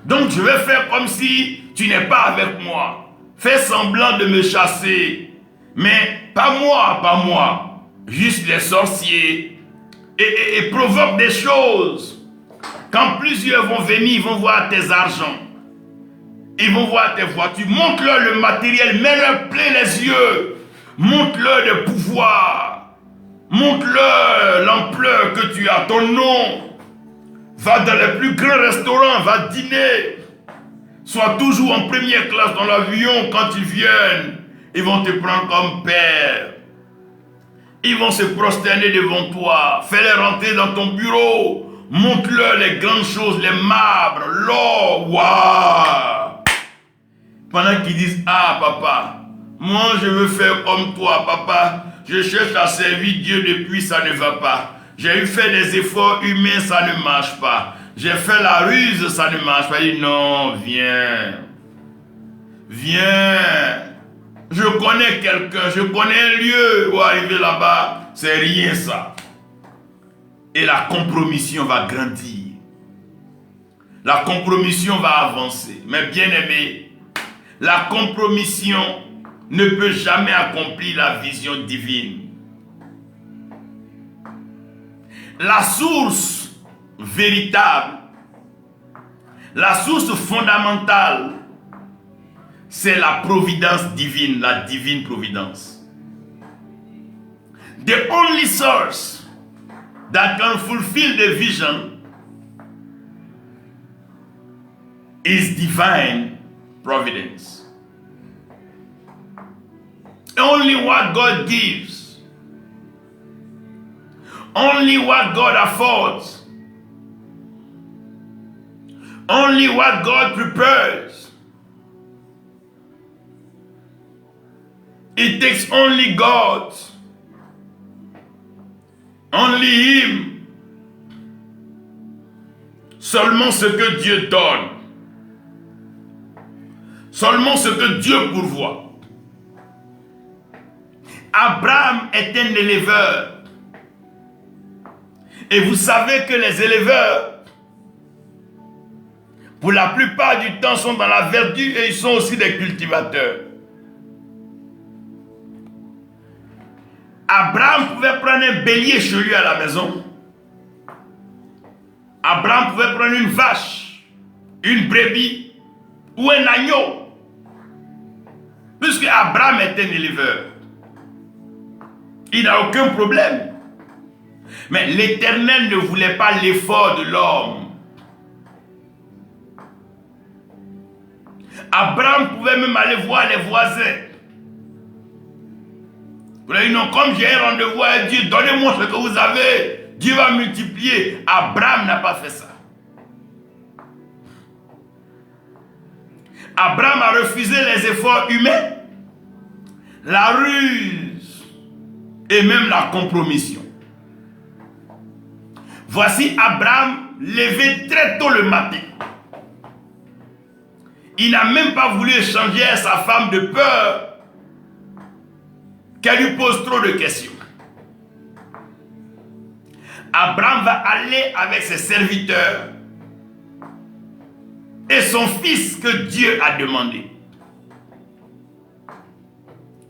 Donc je vais faire comme si tu n'es pas avec moi. Fais semblant de me chasser, mais pas moi, juste les sorciers, et provoque des choses. Quand plusieurs vont venir, ils vont voir tes argents. Ils vont voir tes voitures. Montre-leur le matériel. Mets-leur plein les yeux. Montre-leur le pouvoir. Montre-leur l'ampleur que tu as. Ton nom. Va dans les plus grands restaurants. Va dîner. Sois toujours en première classe dans l'avion. Quand ils viennent, ils vont te prendre comme père. Ils vont se prosterner devant toi. Fais-les rentrer dans ton bureau. Montre-leur les grandes choses, les marbres, l'or. Waouh! Pendant qu'ils disent, ah papa, moi je veux faire comme toi, papa. Je cherche à servir Dieu depuis, ça ne va pas. J'ai fait des efforts humains, ça ne marche pas. J'ai fait la ruse, ça ne marche pas. Il dit, non, viens. Viens. Je connais quelqu'un, je connais un lieu où arriver là-bas. C'est rien ça. Et la compromission va grandir. La compromission va avancer. Mais bien aimé, la compromission ne peut jamais accomplir la vision divine. La source véritable, la source fondamentale, c'est la providence divine, la divine providence. The only source that can fulfill the vision is divine providence. Only what God gives, only what God affords, only what God prepares. It takes only God, only Him, seulement ce que Dieu donne, seulement ce que Dieu pourvoit. Abraham est un éleveur. Et vous savez que les éleveurs, pour la plupart du temps, sont dans la vertu et ils sont aussi des cultivateurs. Abraham pouvait prendre un bélier chez lui à la maison. Abraham pouvait prendre une vache, une brebis ou un agneau. Puisque Abraham est un éleveur. Il n'a aucun problème. Mais l'Éternel ne voulait pas l'effort de l'homme. Abraham pouvait même aller voir les voisins. Vous avez dit non, comme j'ai un rendez-vous avec Dieu, donnez-moi ce que vous avez. Dieu va multiplier. Abraham n'a pas fait ça. Abraham a refusé les efforts humains, la ruse et même la compromission. Voici Abraham levé très tôt le matin. Il n'a même pas voulu échanger à sa femme de peur qu'elle lui pose trop de questions. Abraham va aller avec ses serviteurs et son fils que Dieu a demandé.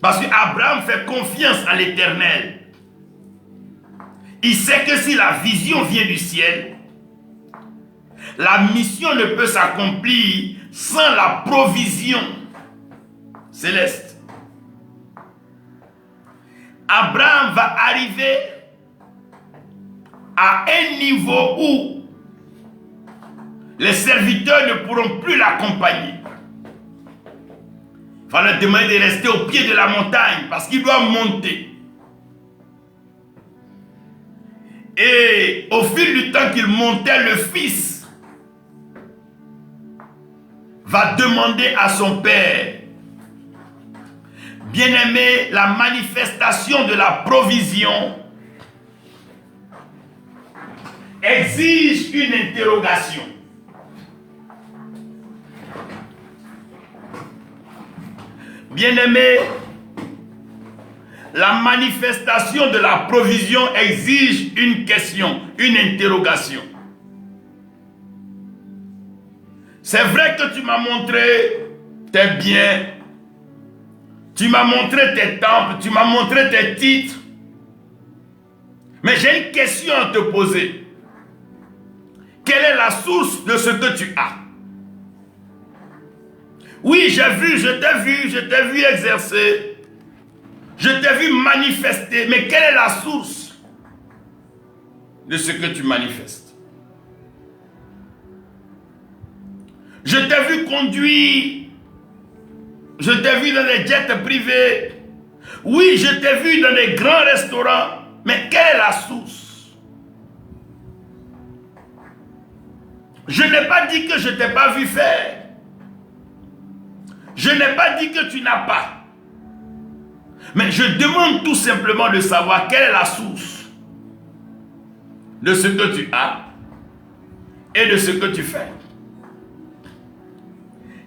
Parce qu'Abraham fait confiance à l'Éternel. Il sait que si la vision vient du ciel, la mission ne peut s'accomplir sans la provision céleste. Abraham va arriver à un niveau où les serviteurs ne pourront plus l'accompagner. Il va leur demander de rester au pied de la montagne parce qu'il doit monter. Et au fil du temps qu'il montait, le fils va demander à son père: bien-aimé, la manifestation de la provision exige une interrogation. Bien-aimé, la manifestation de la provision exige une question, une interrogation. C'est vrai que tu m'as montré tes biens, tu m'as montré tes temples, tu m'as montré tes titres. Mais j'ai une question à te poser. Quelle est la source de ce que tu as? Oui, j'ai vu, je t'ai vu exercer. Je t'ai vu manifester. Mais quelle est la source de ce que tu manifestes? Je t'ai vu conduire. Je t'ai vu dans des jets privés. Oui, je t'ai vu dans des grands restaurants, mais quelle est la source? Je n'ai pas dit que je ne t'ai pas vu faire. Je n'ai pas dit que tu n'as pas. Mais je demande tout simplement de savoir quelle est la source de ce que tu as et de ce que tu fais.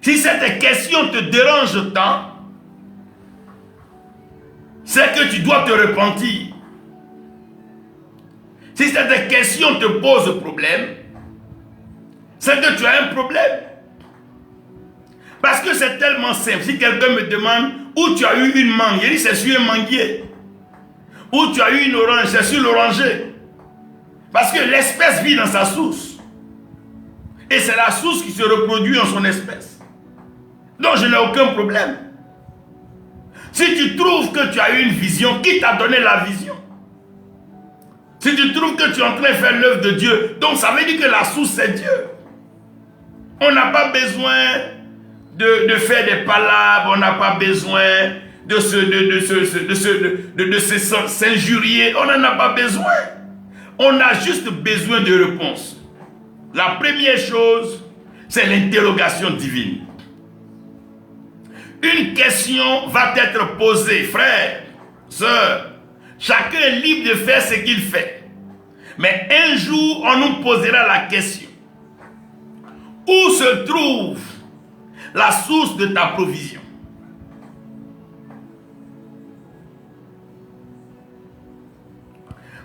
Si cette question te dérange tant, c'est que tu dois te repentir. Si cette question te pose problème, c'est que tu as un problème. Parce que c'est tellement simple. Si quelqu'un me demande où tu as eu une mangue, je dis c'est sur un manguier. Où tu as eu une orange, c'est sur l'oranger. Parce que l'espèce vit dans sa source. Et c'est la source qui se reproduit en son espèce. Donc je n'ai aucun problème. Si tu trouves que tu as eu une vision, qui t'a donné la vision? Si tu trouves que tu es en train de faire l'œuvre de Dieu, donc ça veut dire que la source c'est Dieu. On n'a pas besoin de faire des palabres, on n'a pas besoin de s'injurier, on n'en a pas besoin. On a juste besoin de réponses. La première chose, c'est l'interrogation divine. Une question va être posée, frère, sœur. Chacun est libre de faire ce qu'il fait. Mais un jour, on nous posera la question. Où se trouve la source de ta provision?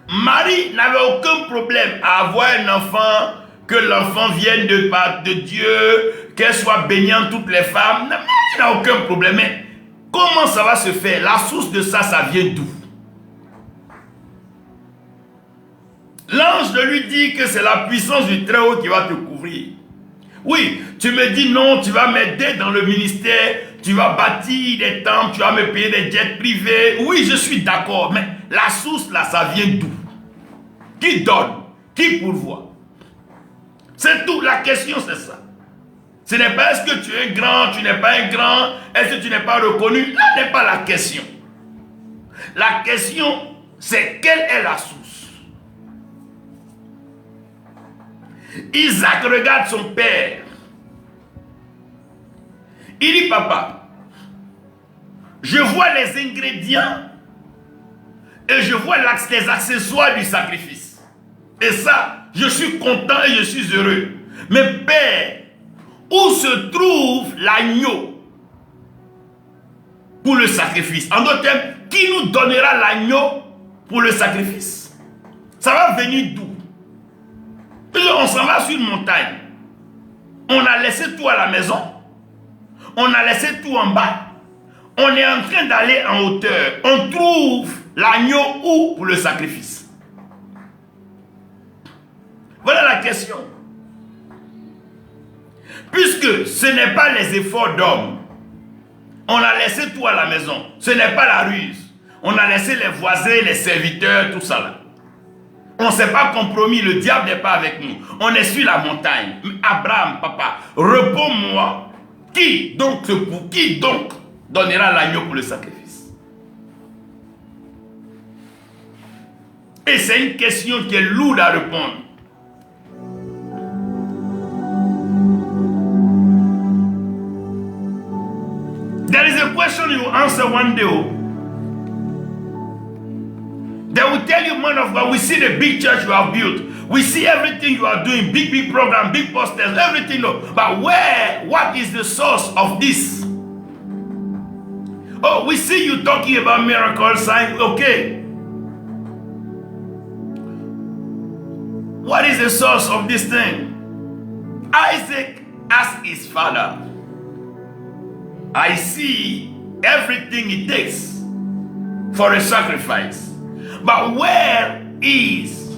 Marie n'avait aucun problème à avoir un enfant, que l'enfant vienne de Dieu, qu'elle soit bénie en toutes les femmes. Marie n'a aucun problème. Mais comment ça va se faire? La source de ça, ça vient d'où? L'ange de lui dit que c'est la puissance du Très-Haut qui va te couvrir. Oui, tu me dis non, tu vas m'aider dans le ministère, tu vas bâtir des temples, tu vas me payer des jets privés. Oui, je suis d'accord, mais la source là, ça vient d'où? Qui donne? Qui pourvoit? C'est tout, la question c'est ça. Ce n'est pas est-ce que tu es grand, tu n'es pas un grand, est-ce que tu n'es pas reconnu? Là n'est pas la question. La question c'est quelle est la source? Isaac regarde son père. Il dit, papa, je vois les ingrédients et je vois les accessoires du sacrifice. Et ça, je suis content et je suis heureux. Mais père, où se trouve l'agneau pour le sacrifice? En d'autres termes, qui nous donnera l'agneau pour le sacrifice? Ça va venir d'où? On s'en va sur une montagne. On a laissé tout à la maison. On a laissé tout en bas. On est en train d'aller en hauteur. On trouve l'agneau où pour le sacrifice? Voilà la question. Puisque ce n'est pas les efforts d'homme. On a laissé tout à la maison. Ce n'est pas la ruse. On a laissé les voisins, les serviteurs, tout ça là. On ne s'est pas compromis, le diable n'est pas avec nous. On est sur la montagne. Abraham, papa, réponds-moi. Qui donc donnera l'agneau pour le sacrifice? Et c'est une question qui est lourde à répondre. There is a question you answer one day. They will tell you, man of God, we see the big church you have built. We see everything you are doing, big program, big posters, everything. But what is the source of this? Oh, we see you talking about miracles, signs, okay. What is the source of this thing? Isaac asked his father, I see everything it takes for a sacrifice. But where is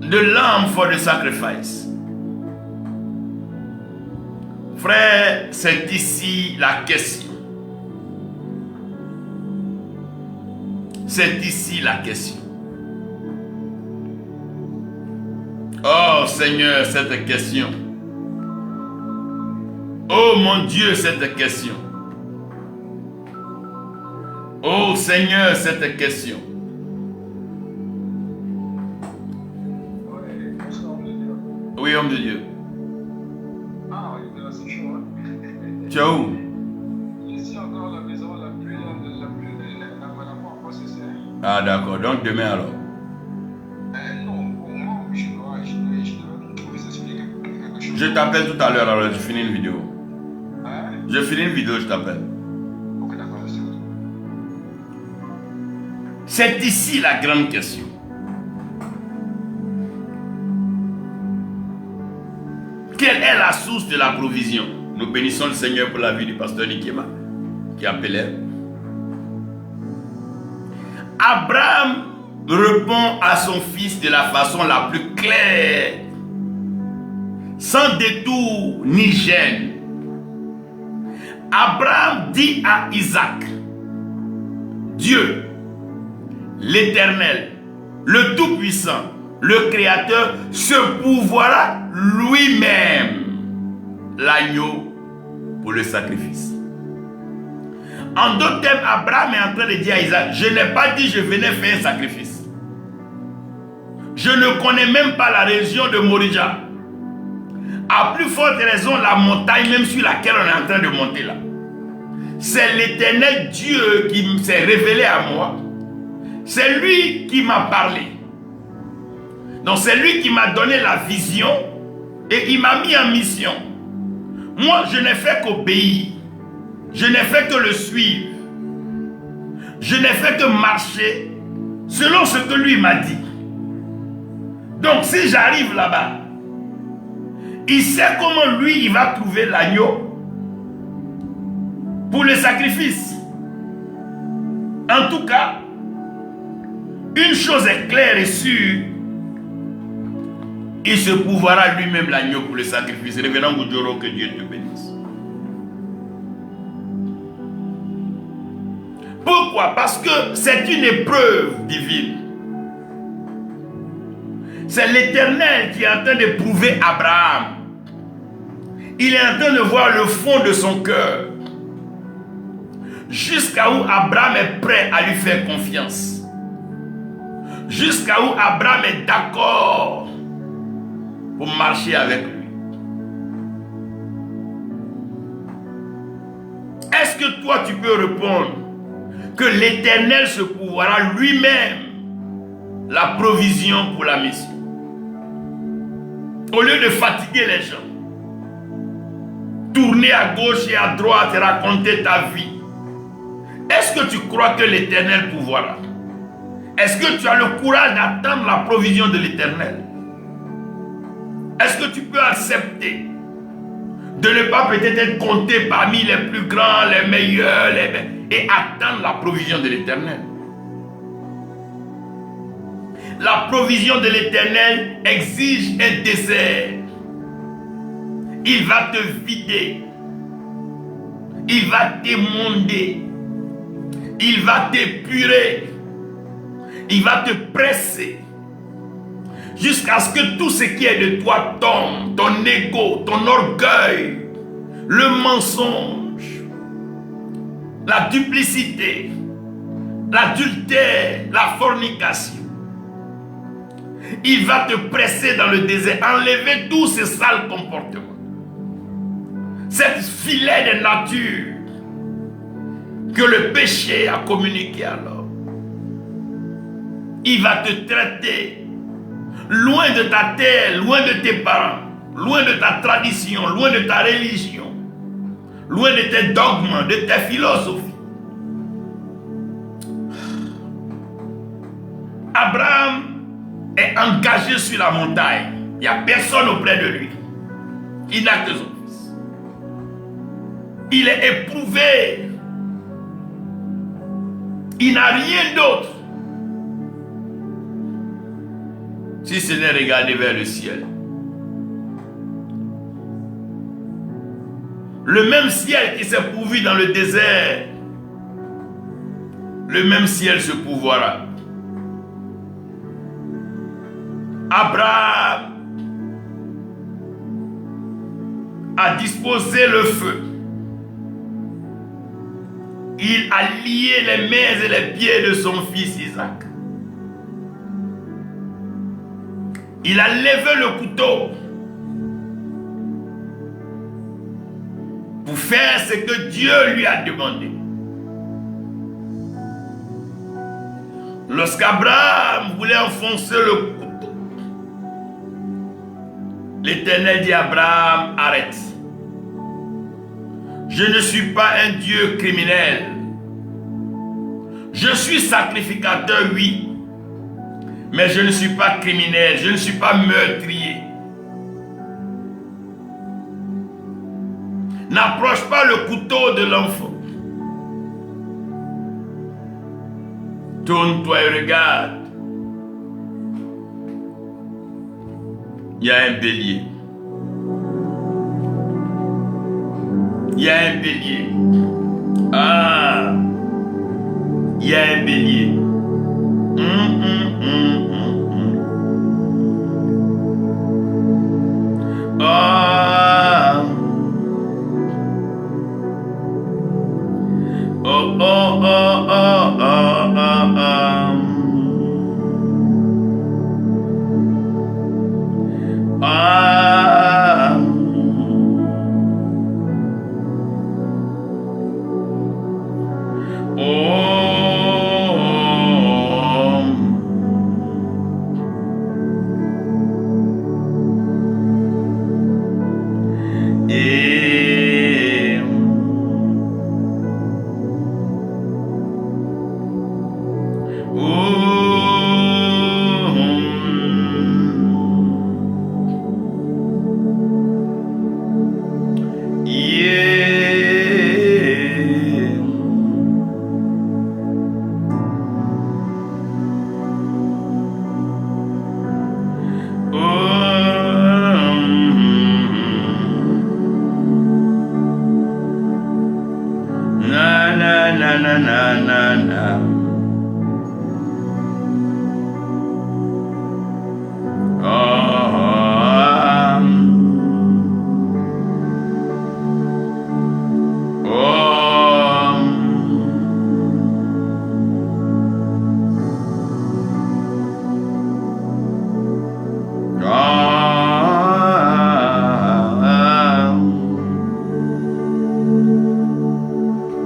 the lamb for the sacrifice? Frère, c'est ici la question. C'est ici la question. Oh Seigneur, cette question. Oh mon Dieu, cette question. Oh Seigneur, cette question. Oui, homme de Dieu. Ah oui, c'est chaud. Hein? Tu es où? Ici encore la maison la plus c'est. Ah d'accord, donc demain alors. Non, pour moi, je dois vous expliquer quelque chose. Je t'appelle tout à l'heure, alors je finis une vidéo. Hein? Je finis une vidéo, je t'appelle. Ok, d'accord, c'est tout. C'est ici la grande question. Quelle est la source de la provision? Nous bénissons le Seigneur pour la vie du pasteur Nikema, qui appelait. Abraham répond à son fils de la façon la plus claire, sans détour ni gêne. Abraham dit à Isaac, Dieu, l'Éternel, le Tout-Puissant, le Créateur, se pourvoira lui-même l'agneau pour le sacrifice. En d'autres termes, Abraham est en train de dire à Isaac, je n'ai pas dit je venais faire un sacrifice. Je ne connais même pas la région de Morija. À plus forte raison, la montagne même sur laquelle on est en train de monter là. C'est l'Éternel Dieu qui s'est révélé à moi. C'est lui qui m'a parlé. Donc c'est lui qui m'a donné la vision et il m'a mis en mission. Moi, je n'ai fait qu'obéir. Je n'ai fait que le suivre. Je n'ai fait que marcher selon ce que lui m'a dit. Donc si j'arrive là-bas, il sait comment lui, il va trouver l'agneau pour le sacrifice. En tout cas, une chose est claire et sûre, il se pourvoira lui-même l'agneau pour le sacrifice. Révérend Goudjoro, que Dieu te bénisse. Pourquoi? Parce que c'est une épreuve divine. C'est l'Éternel qui est en train de prouver Abraham. Il est en train de voir le fond de son cœur. Jusqu'à où Abraham est prêt à lui faire confiance. Jusqu'à où Abraham est d'accord pour marcher avec lui. Est-ce que toi tu peux répondre que l'Éternel se pourvoira lui-même la provision pour la mission? Au lieu de fatiguer les gens, tourner à gauche et à droite et raconter ta vie, est-ce que tu crois que l'Éternel pourvoira? Est-ce que tu as le courage d'attendre la provision de l'Éternel? Est-ce que tu peux accepter de ne pas peut-être être compté parmi les plus grands, les meilleurs, et attendre la provision de l'Éternel? La provision de l'Éternel exige un désert. Il va te vider. Il va t'émonder. Il va t'épurer. Il va te presser. Jusqu'à ce que tout ce qui est de toi tombe. Ton ego, ton orgueil, le mensonge, la duplicité, l'adultère, la fornication. Il va te presser dans le désert, enlever tous ces sales comportements. Cette filet de nature que le péché a communiqué alors. Il va te traiter loin de ta terre, loin de tes parents, loin de ta tradition, loin de ta religion, loin de tes dogmes, de tes philosophies. Abraham est engagé sur la montagne. Il n'y a personne auprès de lui. Il n'a que son fils. Il est éprouvé. Il n'a rien d'autre si ce n'est regarder vers le ciel. Le même ciel qui s'est pourvu dans le désert, le même ciel se pourvoira. Abraham a disposé le feu. il a lié les mains et les pieds de son fils Isaac. Il a levé le couteau pour faire ce que Dieu lui a demandé. Lorsqu'Abraham voulait enfoncer le couteau, l'Éternel dit à Abraham, arrête. Je ne suis pas un Dieu criminel. Je suis sacrificateur, oui. Mais je ne suis pas criminel, je ne suis pas meurtrier. N'approche pas le couteau de l'enfant. Tourne-toi et regarde. Il y a un bélier. Il y a un bélier. Ah! Il y a un bélier. Ah! Oh, oh, oh, oh, oh, oh, oh. Ah! Oh!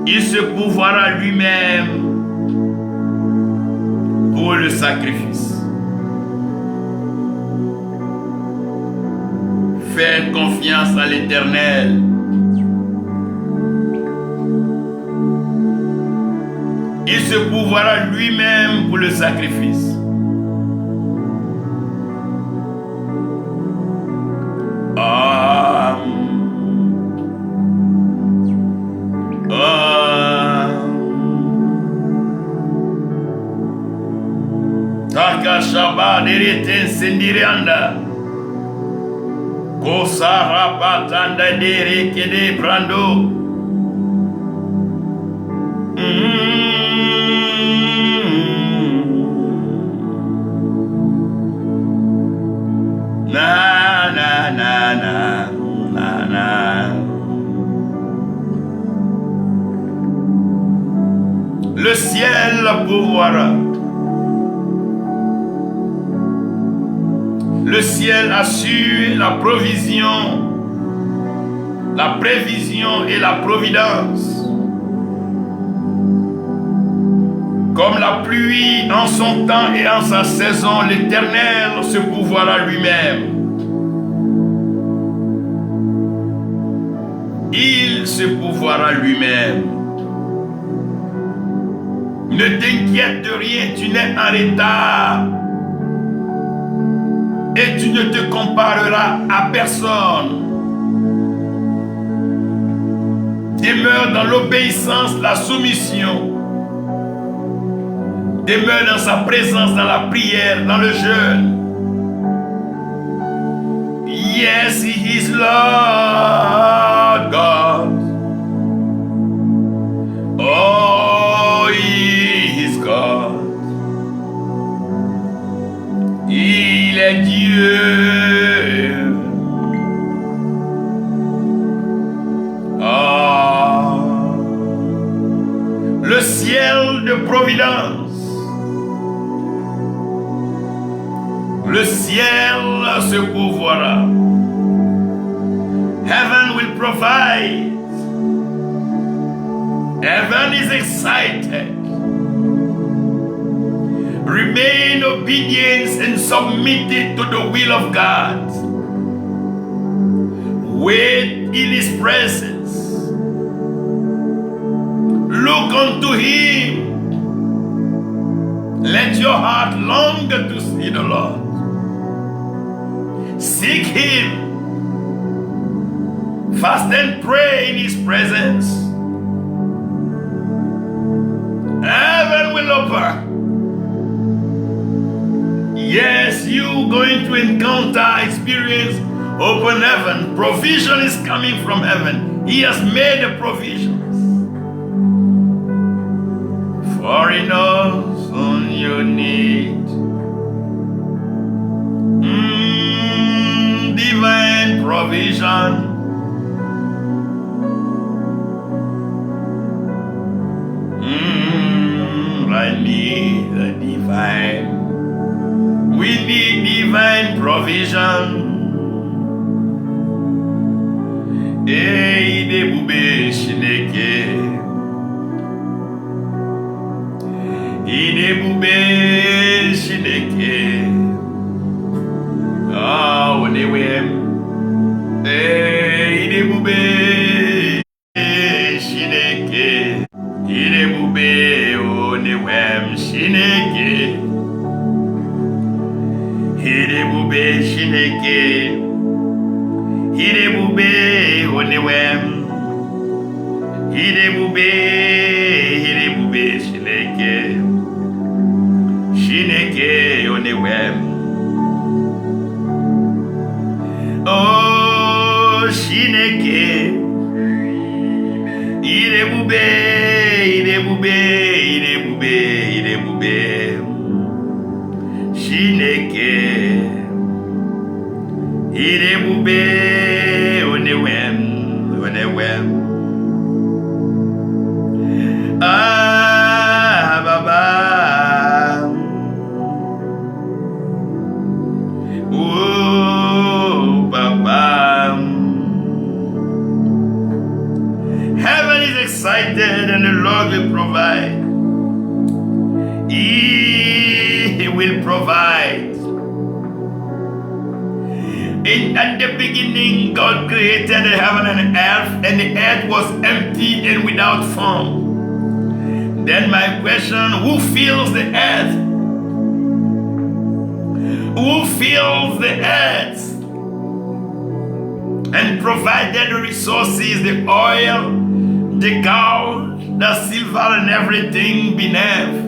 Il se pourvoira lui-même pour le sacrifice. Fais confiance à l'Éternel. Il se pourvoira lui-même pour le sacrifice. Takashaba derete sendirianda. Kosara patanda dere kede brando. Na na na na na na. Le ciel pourvoira. Le ciel assure la provision, la prévision et la providence. Comme la pluie en son temps et en sa saison, l'Éternel se pourvoira lui-même. Il se pourvoira lui-même. Ne t'inquiète de rien, tu n'es en retard. Et tu ne te compareras à personne. Demeure dans l'obéissance, la soumission. Demeure dans sa présence, dans la prière, dans le jeûne. Yes, he is Lord God. Oh, he is God. Il est Dieu. ciel de providence. Le ciel se pourvoira. Heaven will provide. Heaven is excited. Remain obedient and submitted to the will of God. Wait in His presence. Look unto Him. Let your heart long to see the Lord. Seek Him. Fast and pray in His presence. Heaven will open. Yes, you're going to encounter, experience open heaven. Provision is coming from heaven. He has made the provisions. For He knows on your need. Divine provision. I need a divine. We need divine provision. Hey, de bube shineke. Ide bube shineke. Ah, one wem. Hey, ide bube shineke. Ide bube one wem shineke. Ide bube shineke. Ide bube one wem. Ide bube shineke. Shineke one wem. Oh, Shineke. Ide bube. Shineke. Ide bube one wem. Ah, Baba. Oh, Baba. Heaven is excited and the Lord will provide. He will provide. At the beginning, God created the heaven and the earth was empty and without form. Then my question, who fills the earth? Who fills the earth and provided the resources, the oil, the gold, the silver and everything beneath?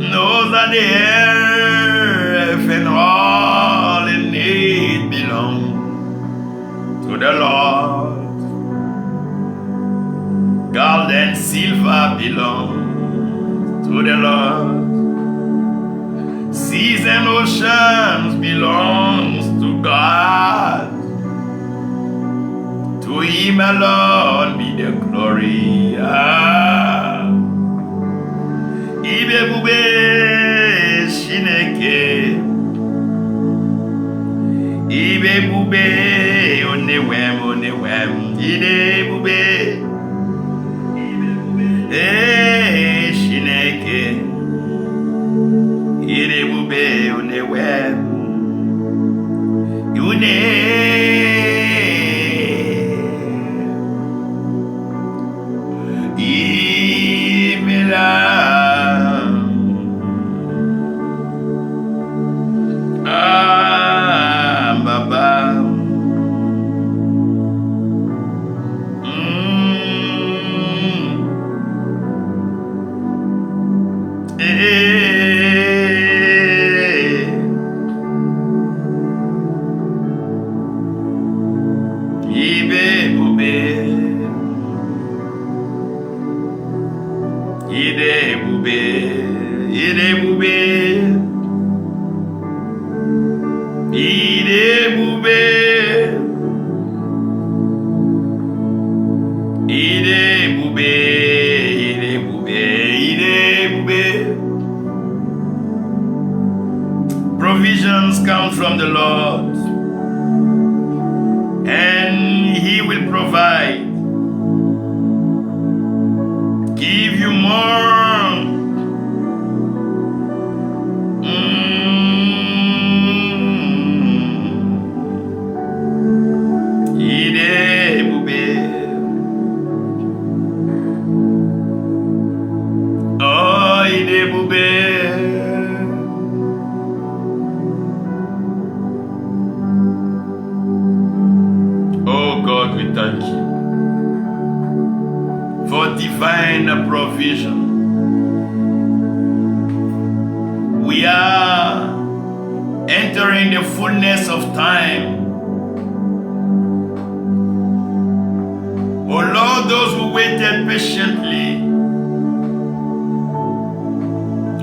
Knows that the earth and all in it belong to the Lord. Gold and silver belong to the Lord. Seas and oceans belongs to God. To Him alone be the glory. Ibe bube shineke. Ibe bube one wem. Ide bube. Shineke. Ide bube one wem. Yune. Imela. Baba. from the Lord, and He will provide, give you more. Oh God, we thank you for divine provision. We are entering the fullness of time. Oh Lord, those who waited patiently,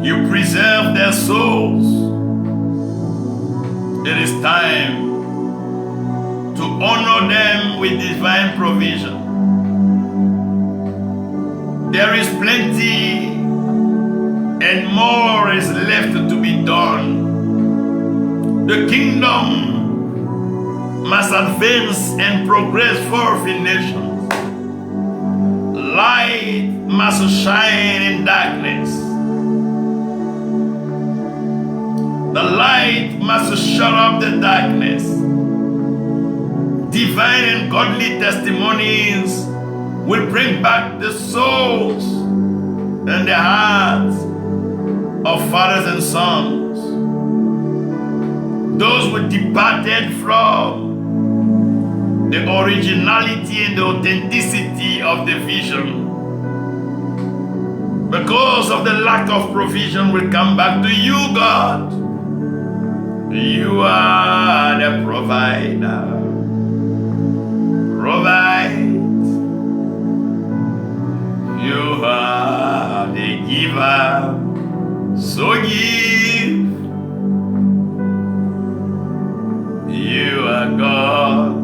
you preserve their souls. It is time to honor them with divine provision. There is plenty and more is left to be done. The kingdom must advance and progress forth in nations. Light must shine in darkness. The light must shut up the darkness. Divine and godly testimonies will bring back the souls and the hearts of fathers and sons. Those who departed from the originality and the authenticity of the vision, because of the lack of provision, will come back to you, God. You are the provider. Provide. You are the giver. So give. You are God.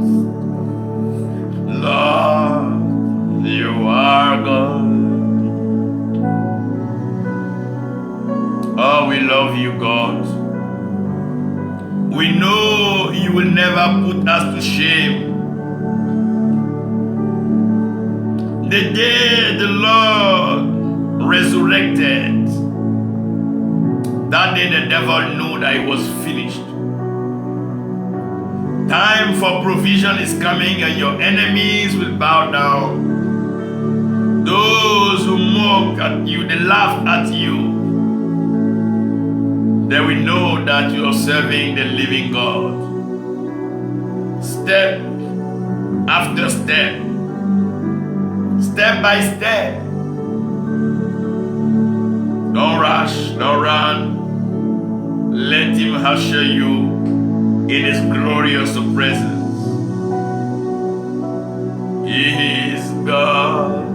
Lord, you are God. Oh, we love you, God. We know you will never put us to shame. The day the Lord resurrected, that day the devil knew that it was finished. Time for provision is coming and your enemies will bow down. Those who mock at you, they laugh at you, they will know that you are serving the living God. Step after step, step by step. Don't rush, don't run. Let Him usher you in His glorious presence. He is God,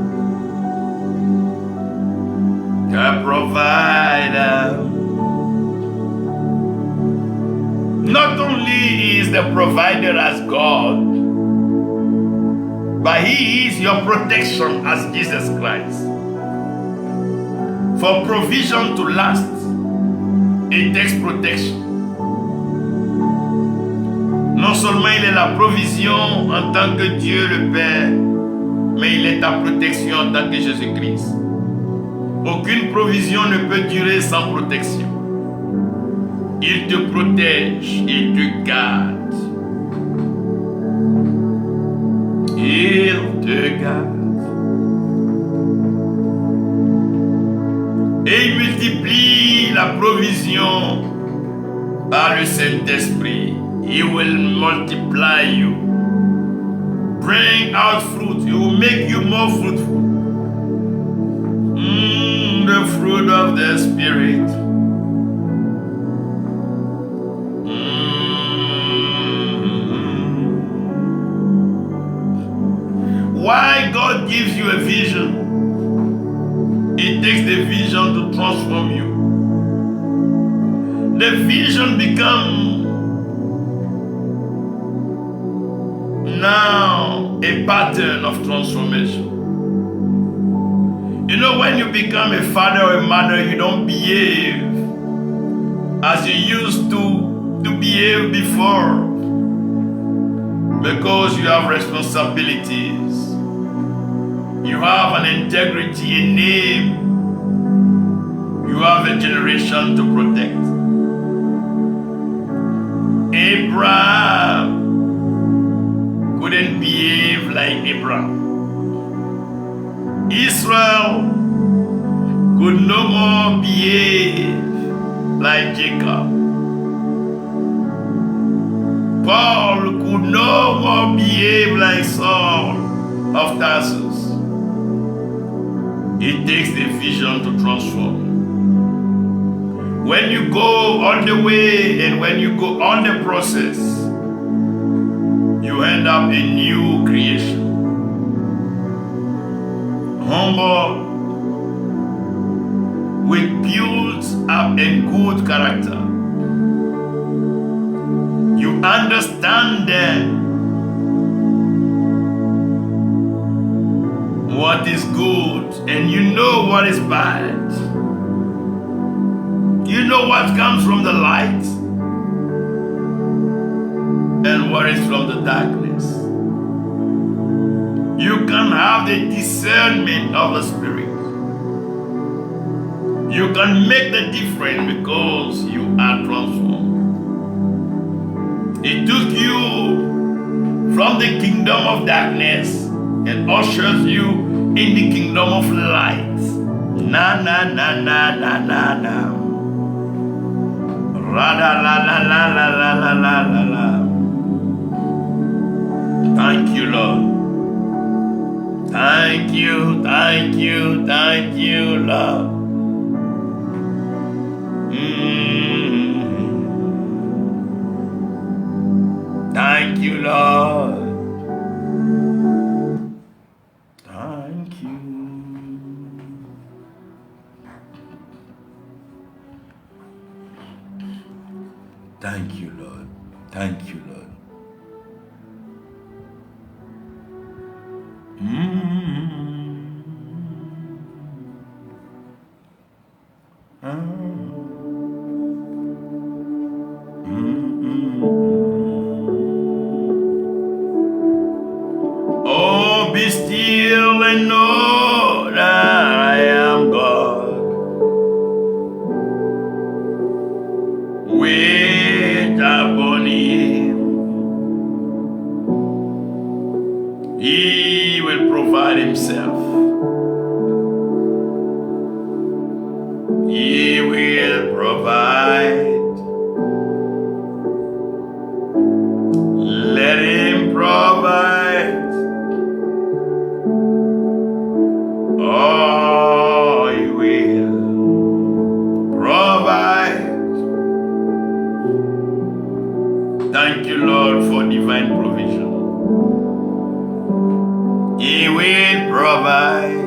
the provider. Not only is the provider as God, but He is your protection as Jesus Christ. For provision to last, it takes protection. Non seulement il est la provision en tant que Dieu le Père, mais il est ta protection en tant que Jésus-Christ. Aucune provision ne peut durer sans protection. Il te protège, il te garde. Il te garde. Et il multiplie la provision par le Saint-Esprit. He will multiply you. Bring out fruit. He will make you more fruitful. The fruit of the Spirit. Why God gives you a vision? It takes the vision to transform you. The vision becomes now a pattern of transformation. You know, when you become a father or a mother, you don't behave as you used to to behave before because you have responsibilities. You have an integrity, a name. You have a generation to protect. Abraham couldn't behave like Abraham. Israel could no more behave like Jacob. Paul could no more behave like Saul of Tarsus. It takes the vision to transform. When you go on the way and when you go on the process, you end up a new creation. Humble, with built up a good character. You understand then what is good and you know what is bad. You know what comes from the light and what is from the darkness. You can have the discernment of the Spirit. You can make the difference because you are transformed. It took you from the kingdom of darkness and ushers you in the kingdom of light. Na na na na na na na. Ra la la la la la la la la la. Thank you, Lord. Thank you, thank you, thank you, Lord. Thank you, Lord. Thank you. Thank you, Lord. Thank you, Lord. Oh, be still and know that I am God. Wait upon Him. He will provide Himself. He will provide. Let Him provide. Oh, He will provide. Thank you, Lord, for divine provision. He will provide.